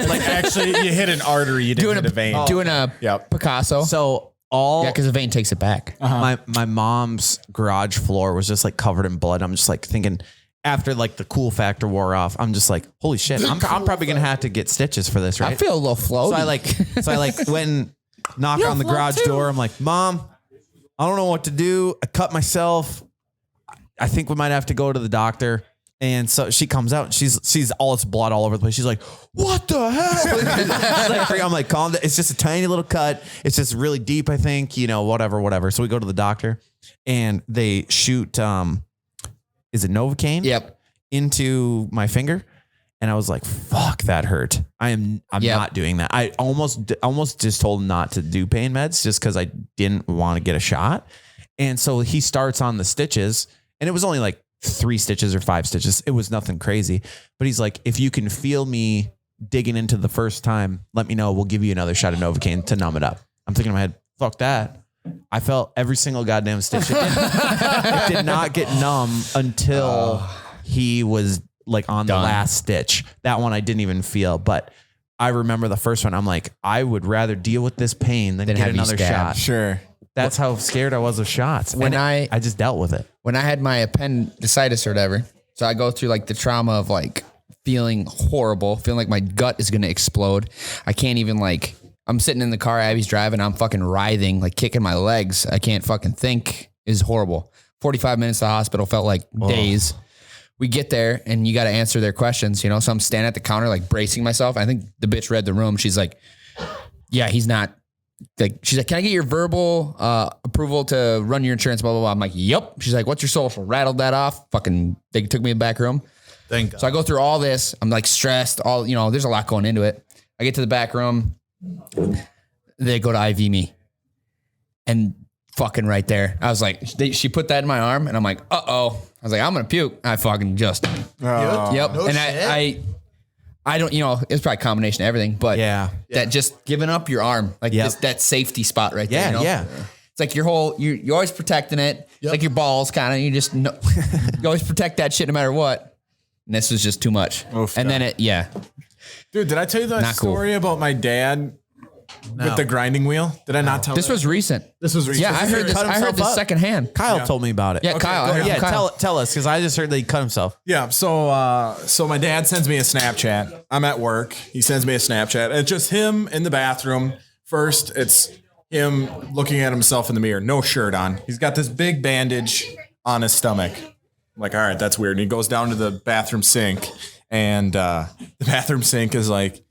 Like actually, you hit an artery, you didn't hit a vein. Doing a Picasso. so because the vein takes it back. my mom's garage floor was just like covered in blood. I'm just like thinking after like the cool factor wore off, I'm just like, holy shit, I'm probably gonna have to get stitches for this, right? I feel a little floaty. So I like when knock on the garage door. I'm like, Mom, I don't know what to do. I cut myself. I think we might have to go to the doctor. And so she comes out and she's all this blood all over the place. She's like, what the hell? I'm like, calm down. It's just a tiny little cut. It's just really deep, I think, whatever. So we go to the doctor and they shoot, is it Novocaine? Yep. Into my finger. And I was like, fuck, that hurt. I'm not doing that. I almost just told him not to do pain meds just because I didn't want to get a shot. And so he starts on the stitches and it was only like 3 stitches or 5 stitches. It was nothing crazy, but he's like, if you can feel me digging into the first time, let me know. We'll give you another shot of Novocaine to numb it up. I'm thinking in my head, fuck that. I felt every single goddamn stitch. It did not get numb until he was like on the last stitch. That one I didn't even feel, but I remember the first one. I'm like, I would rather deal with this pain than get another shot. Sure. That's how scared I was of shots. When I just dealt with it. When I had my appendicitis or whatever, so I go through like the trauma of like feeling horrible, feeling like my gut is going to explode. I can't even like, I'm sitting in the car, Abby's driving, I'm fucking writhing, like kicking my legs. I can't fucking think. Is horrible. 45 minutes to the hospital felt like days. We get there and you got to answer their questions, So I'm standing at the counter, like bracing myself. I think the bitch read the room. She's like, yeah, he's not. Like, she's like, can I get your verbal approval to run your insurance? Blah, blah, blah. I'm like, yep. She's like, what's your social? Rattled that off. Fucking, they took me in the back room. Thank God. So I go through all this. I'm like stressed. There's a lot going into it. I get to the back room. They go to IV me. And fucking right there, I was like, she put that in my arm and I'm like, uh-oh. I was like, I'm going to puke. I fucking just. Yep. No and shit. I don't, it's probably a combination of everything, but that just giving up your arm, like that safety spot right there. Yeah. It's like your whole, you're always protecting it. It's like your balls kind of, you just know, you always protect that shit no matter what. And this was just too much. Oof, and then Dude, did I tell you that story about my dad with the grinding wheel? Did I not tell this was recent. This was recent. Yeah, I heard this. I heard this secondhand. Kyle told me about it. Yeah, Kyle. I heard Yeah, from Kyle. tell us, because I just heard that he cut himself. Yeah, so my dad sends me a Snapchat. I'm at work. He sends me a Snapchat. And it's just him in the bathroom. First, it's him looking at himself in the mirror, no shirt on. He's got this big bandage on his stomach. I'm like, all right, that's weird. And he goes down to the bathroom sink, and the bathroom sink is like,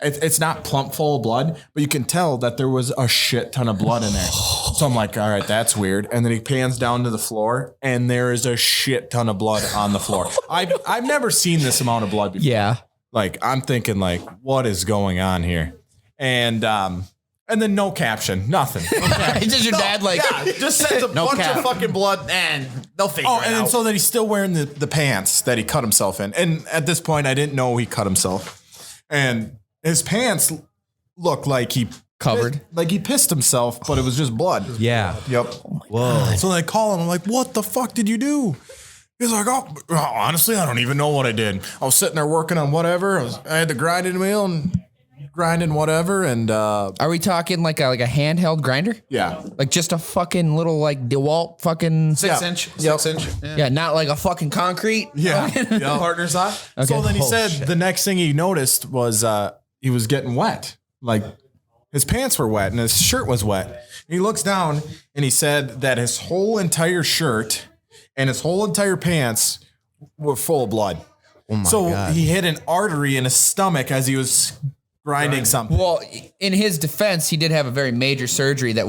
it's not plump full of blood, but you can tell that there was a shit ton of blood in there. So I'm like, all right, that's weird. And then he pans down to the floor and there is a shit ton of blood on the floor. I've never seen this amount of blood before. Yeah. Like, I'm thinking like, what is going on here? And then no caption, nothing. It's just your dad like, just sends a bunch cap. of fucking blood and They'll figure Oh, it and then out. so that he's still wearing the pants that he cut himself in. And at this point, I didn't know he cut himself. And his pants looked like he Covered. like he pissed himself, but it was just blood. Yeah. Yep. Whoa. So they call him. I'm like, what the fuck did you do? He's like, oh, honestly, I don't even know what I did. I was sitting there working on whatever. I had the grinding wheel and grinding whatever. And Are we talking like a handheld grinder? yeah. Like just a fucking little like DeWalt fucking 6 Yeah. inch. Yep. 6 inch. Yeah, not like a fucking concrete. Yeah. Yep. Partner's eye. So then he Oh, said shit. the next thing he noticed was he was getting wet. Like his pants were wet and his shirt was wet. And he looks down and he said that his whole entire shirt and his whole entire pants were full of blood. Oh my So God. he hit an artery in his stomach as he was grinding something. Well, in his defense, he did have a very major surgery that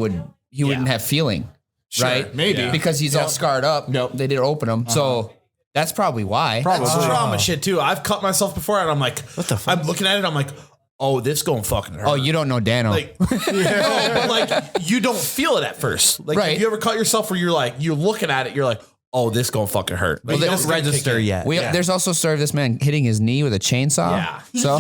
he wouldn't have feeling, right? maybe. because he's all scarred up. Yep. They did open him, so that's probably why. That's trauma shit too. I've cut myself before, and I'm like, what the fuck? I'm looking at it. I'm like, oh, this gonna fucking hurt. Oh, you don't know Dano. Like, no, but like you don't feel it at first. Like, Right. have you ever cut yourself where you're looking at it, you're like, oh, this gonna fucking hurt. Like, Well, you this don't register yet. There's also a story of this man hitting his knee with a chainsaw. Yeah. So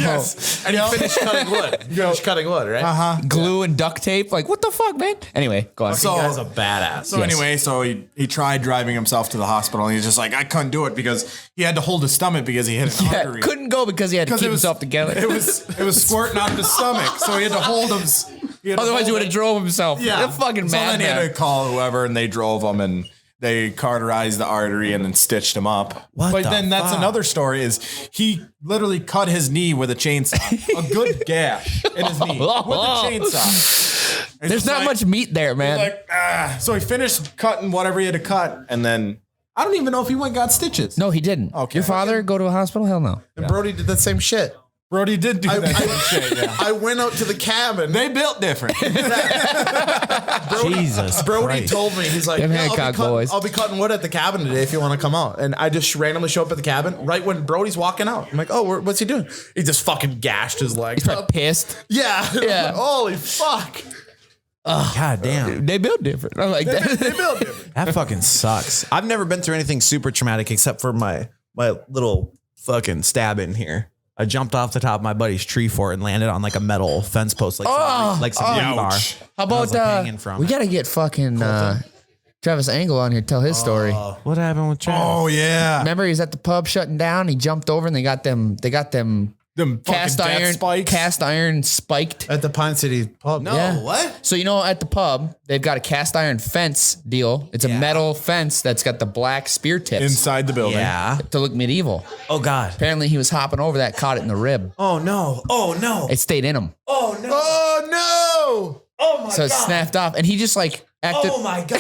And you finished cutting wood. You finished cutting wood, right? glue and duct tape. Like, what the fuck, man? Anyway, go on. So, guy's a badass. So Yes. anyway, so he tried driving himself to the hospital and he's just like, I couldn't do it because he had to hold his stomach because he hit an Yeah, artery. couldn't go because he had to keep it was- himself together. It was squirting out of his stomach, so he had to hold him. Otherwise, he would have drove himself. Yeah, A fucking so then he had madman. to call whoever, and they drove him, and they cauterized the artery and then stitched him up. What but the then that's fuck? another story: is he literally cut his knee with a chainsaw, a good gash in his knee with a chainsaw. It's There's just not like- much meat there, man. Like, so he finished cutting whatever he had to cut, and then I don't even know if he went and got stitches. No, he didn't. Okay. Your father go to a hospital? Hell no. And Brody did that same shit. Brody did do that shit. Yeah. I went out to the cabin. They built different. Jesus Brody Christ. told me, he's like, Them "Yeah, Hancock boys." I'll be cutting wood at the cabin today if you want to come out. And I just randomly show up at the cabin right when Brody's walking out. I'm like, oh, what's he doing? He just fucking gashed his leg. He's probably pissed. Yeah. Yeah. Holy fuck. God damn. They build different. I'm like that. They built different. That fucking sucks. I've never been through anything super traumatic except for my little fucking stabbing here. I jumped off the top of my buddy's tree fort and landed on like a metal fence post, like some rebar. How I was, about like, hanging from we it. gotta get fucking Travis Angle on here to tell his story. What happened with Travis? Oh yeah, Remember, he's at the pub shutting down. He jumped over and they got them them cast fucking death spikes. iron spiked. At the Pine City pub. No, Yeah. what? So you know, at the pub, they've got a cast iron fence deal. It's a metal fence that's got the black spear tips inside the building. Yeah. to look medieval. Oh God. Apparently, he was hopping over that, caught it in the rib. Oh no. Oh no. It stayed in him, Oh no. Oh, no. Oh my so it snapped off. And he just like acted. Oh my God.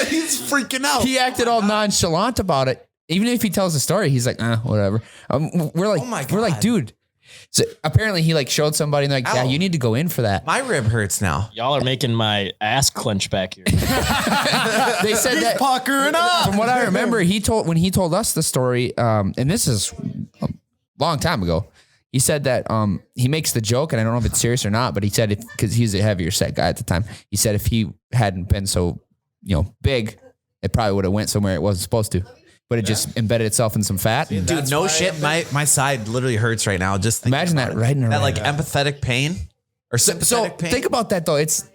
He's freaking out. He acted all nonchalant about it. Even if he tells the story, he's like, whatever. We're like, Oh my we're like, God. dude. So apparently, he like showed somebody and they're like, yeah, Ow. you need to go in for that. My rib hurts now. Y'all are making my ass clench back here. They said that. Puckering up. From what I remember, when he told us the story, and this is a long time ago. He said that he makes the joke, and I don't know if it's serious or not, but he said because he's a heavier set guy at the time. He said if he hadn't been so, big, it probably would have went somewhere it wasn't supposed to. But it just embedded itself in some fat. Dude, no shit. My side literally hurts right now. Just thinking Imagine about that it. right in her That rib. like empathetic pain or So sympathetic pain. think about that though. It's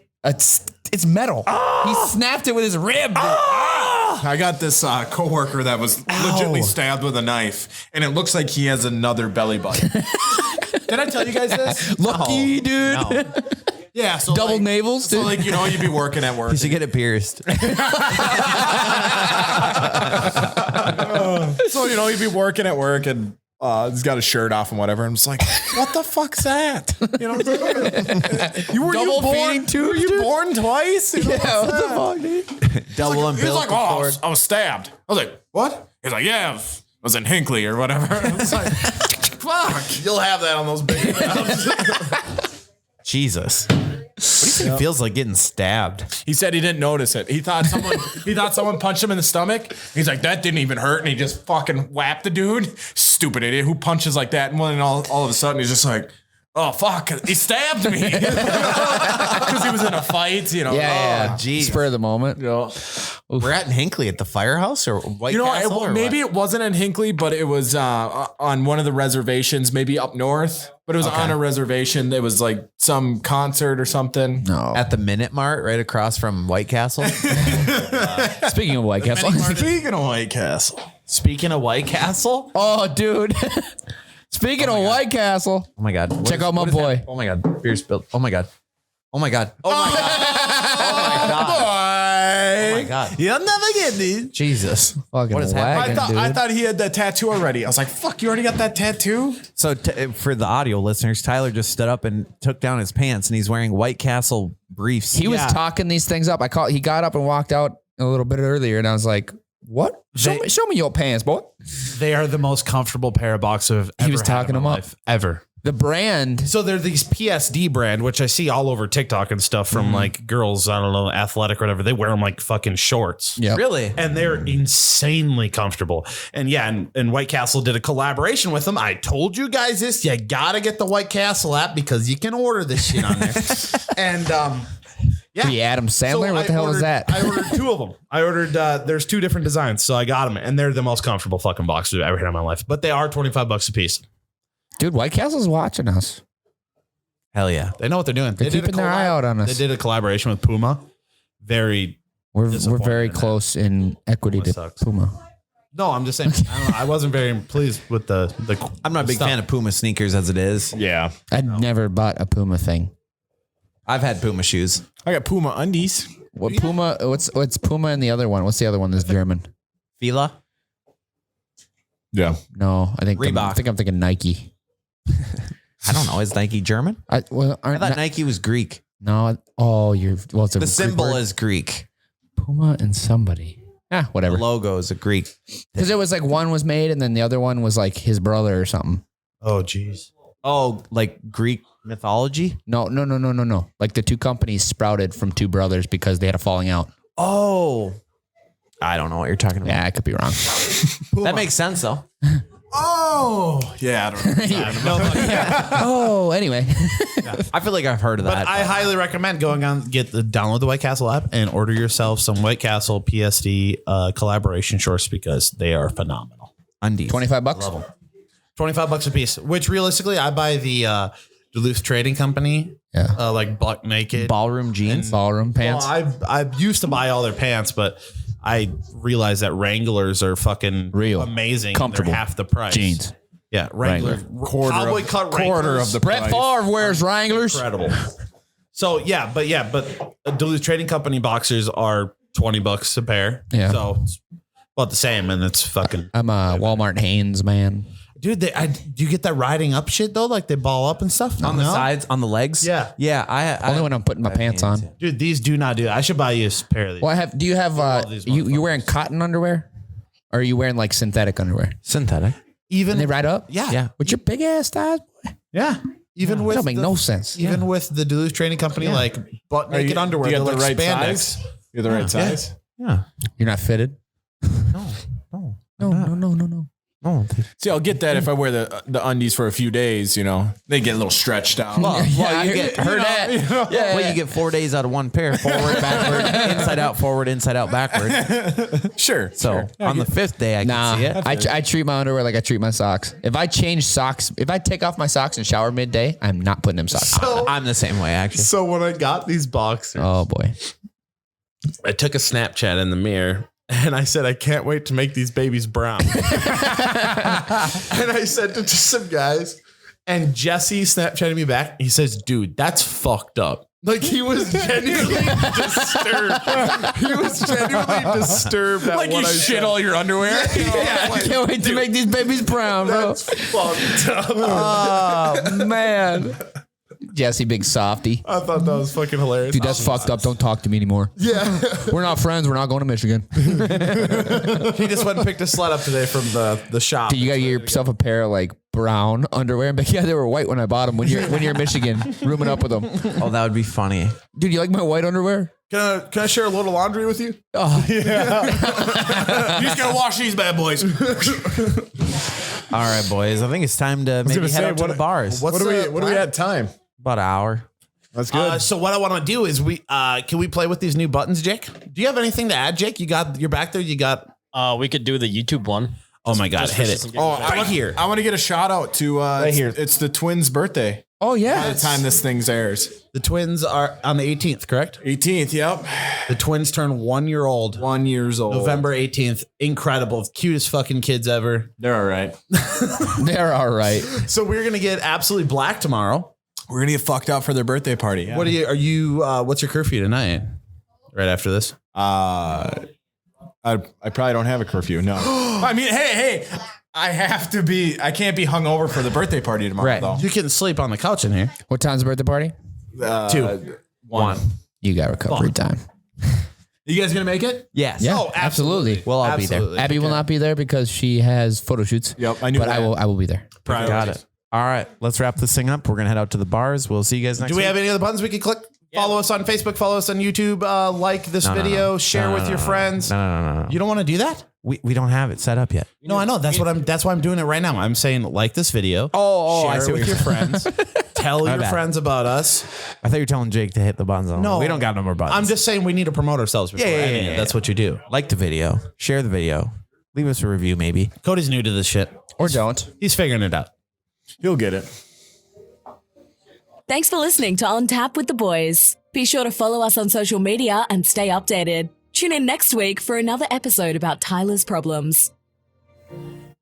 metal. He snapped it with his rib. Dude. I got this coworker that was legitimately stabbed with a knife, and it looks like he has another belly button. Did I tell you guys this? Lucky dude. No. Yeah, so Double like, navels, So dude. like you'd be working at work. You should get it pierced. So you'd be working at work and he's got his shirt off and whatever. And I'm just like, what the fuck's that? You were Double born, feeding tubes, Were you dude? born twice? You know, Yeah, what's what the that? fuck, dude? Double He was umbilical like, oh, cord. I was stabbed. I was like, what? He's like, yeah, I was in Hinckley or whatever. I was like, fuck. You'll have that on those big jobs. Jesus. What do you think it feels like getting stabbed? He said he didn't notice it. He thought someone punched him in the stomach. He's like, that didn't even hurt, and he just fucking whapped the dude. Stupid idiot who punches like that. And then all of a sudden he's just like, oh fuck, he stabbed me because he was in a fight. Yeah. geez. Spur of the moment. We're at in Hinckley at the firehouse or White You know, Castle. or maybe what? it wasn't in Hinckley, but it was on one of the reservations, maybe up north. But it was on a reservation. It was like some concert or something. No. At the Minute Mart right across from White Castle. Speaking of White Castle. Speaking of White Castle. Speaking of White Castle, Oh, dude. Speaking of White Castle. Oh my God. What Check out my what boy. happening? Oh my God. Beer spilled. Oh my God. Oh my God. Oh my God. Oh my God. Oh my God. You'll never get these. Jesus. Fucking What is happening? wagon, I dude. thought he had that tattoo already. I was like, fuck, you already got that tattoo? So for the audio listeners, Tyler just stood up and took down his pants and he's wearing White Castle briefs. He was talking these things up. He got up and walked out a little bit earlier, and I was like, "What? Show me your pants, boy." they are the most comfortable pair of boxers I've ever He was had talking in my them up. life, ever. The brand. So they're these PSD brand, which I see all over TikTok and stuff from like girls, I don't know, athletic or whatever. They wear them like fucking shorts. Yeah. Really? And they're insanely comfortable. And yeah, and White Castle did a collaboration with them. I told you guys this. You gotta get the White Castle app because you can order this shit on there. And yeah. The Adam Sandler? So What the hell is that? I ordered two of them. I ordered, there's two different designs. So I got them and they're the most comfortable fucking boxers I've ever had in my life. But they are $25 a piece. Dude, White Castle's watching us. Hell yeah. They know what they're doing. They're keeping their eye out on us. They did a collaboration with Puma. We're disappointed very in that. close in equity to sucks. Puma. No, I'm just saying. I don't know. I wasn't very pleased with the I'm not a big stuff. fan of Puma sneakers as it is. Yeah. I'd never bought a Puma thing. I've had Puma shoes. I got Puma undies. What Puma? What's Puma and the other one? What's the other one that's German? Fila? Yeah. No, I think Reebok. I'm thinking Nike. I don't know. Is Nike German? I I thought Nike was Greek. No. Oh, it's a The Greek symbol word. is Greek. Puma and somebody. The Whatever. logo is a Greek. Because it was like one was made and then the other one was like his brother or something. Oh, geez. Oh, like Greek mythology? No. Like the two companies sprouted from two brothers because they had a falling out. Oh. I don't know what you're talking about. Yeah, I could be wrong. That makes sense though. Oh. Yeah, I don't know. Oh, anyway. I feel like I've heard of But that. I highly recommend going on, download the White Castle app and order yourself some White Castle PSD collaboration shorts because they are phenomenal. Undies. $25. $25 a piece, which realistically I buy the Duluth Trading Company, Yeah. like buck naked. Ballroom jeans. Ballroom pants. Well, I used to buy all their pants, but I realized that Wranglers are fucking Real. amazing. Comfortable. They're half the price. Jeans. Yeah, Wrangler. Quarter of the Brett price. Favre wears Wranglers. Incredible. So but Duluth Trading Company boxers are $20 a pair. Yeah. So it's about the same, and it's fucking. I'm a Walmart Hanes man. Dude, do you get that riding up shit though? Like they ball up and stuff On the No? sides, on the legs. Yeah. Yeah. I Only when I'm putting my pants on. Dude, these do not do that. I should buy you a pair of these. Well, do you have these you wearing cotton underwear? Or are you wearing like synthetic underwear? synthetic. Even And they ride up? yeah, Yeah. With your big ass thighs? yeah. Even That with don't make no sense. Even with the Duluth Trading Company, like butt naked underwear, Do you have they're the like right spandex. size? You're the right size? Yeah. You're not fitted? No. No. See, I'll get that if I wear the undies for a few days, you know. They get a little stretched out. Yeah, you get heard that. Yeah. Well, you get 4 days out of one pair. Forward, backward, inside out, backward. Sure. So on the fifth day, I Nah, can see it. I treat my underwear like I treat my socks. If I change socks, if I take off my socks and shower midday, I'm not putting them socks on. I'm the same way, actually. So when I got these boxers, Oh boy. I took a Snapchat in the mirror and I said, I can't wait to make these babies brown. And I sent it to some guys and Jesse Snapchatted me back. He says, dude, that's fucked up. Like he was genuinely disturbed. He was genuinely disturbed at Like what you I shit said. all your underwear? Yeah, I can't wait to make these babies brown, bro. that's fucked up. Oh man. Jesse, big softy. I thought that was fucking hilarious. Dude, that's fucked up. Don't talk to me anymore. Yeah. We're not friends. We're not going to Michigan. He just went and picked a sled up today from the shop. Dude, you gotta get yourself a pair of like brown underwear. But yeah, they were white when I bought them. When you're in Michigan, rooming up with them. Oh, that would be funny. Dude, you like my white underwear? Can I share a little laundry with you? Oh, You just gotta wash these bad boys. All right, boys. I think it's time to maybe head out to the bars. What do we at time? About an hour. That's good. So what I want to do is can we play with these new buttons, Jake? Do you have anything to add, Jake? You're back there. You got. We could do the YouTube one. Oh my God, hit it! Right here. I want to get a shout out to right here. It's the twins' birthday. Oh yeah. By the time this thing airs, The twins are on the 18th, correct? 18th. Yep. The twins turn 1 year old. 1 year old. November 18th. Incredible. Cutest fucking kids ever. They're all right. They're all right. So we're going to get absolutely black tomorrow. We're gonna get fucked up for their birthday party. Yeah. What's your curfew tonight? Right after this? I probably don't have a curfew. No. I mean, hey, I can't be hungover for the birthday party tomorrow, Right. though. You can sleep on the couch in here. What time's the birthday party? 2. 1. You got recovery time. You guys gonna make it? Yes. Yeah, Oh, absolutely. We'll all be Absolutely. there. Abby will not be there because she has photo shoots. Yep, I knew But that. I will be there. Got it. All right. Let's wrap this thing up. We're going to head out to the bars. We'll see you guys next Do we week. have any other buttons we can click? Follow us on Facebook. Follow us on YouTube. Like this video. Share with your friends. No. You don't want to do that? We don't have it set up yet. No, I know. That's why I'm doing it right now. I'm saying like this video. I share see it what with you're your friends. Tell your bad. friends about us. I thought you were telling Jake to hit the buttons on. No. We don't got no more buttons. I'm just saying we need to promote ourselves before adding it. That's what you do. like the video. Share the video. Leave us a review, maybe. Cody's new to this shit. Or don't. He's figuring it out. You'll get it. Thanks for listening to On Tap with the Boys. Be sure to follow us on social media and stay updated. Tune in next week for another episode about Tyler's problems.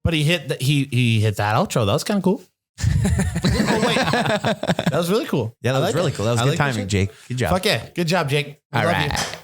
But he hit that outro. That was kind of cool. Oh wait, that was really cool. Yeah, that I was like really it. cool. That was I good like timing, shit. Jake. Good job. Fuck yeah, good job, Jake. I All love right. you.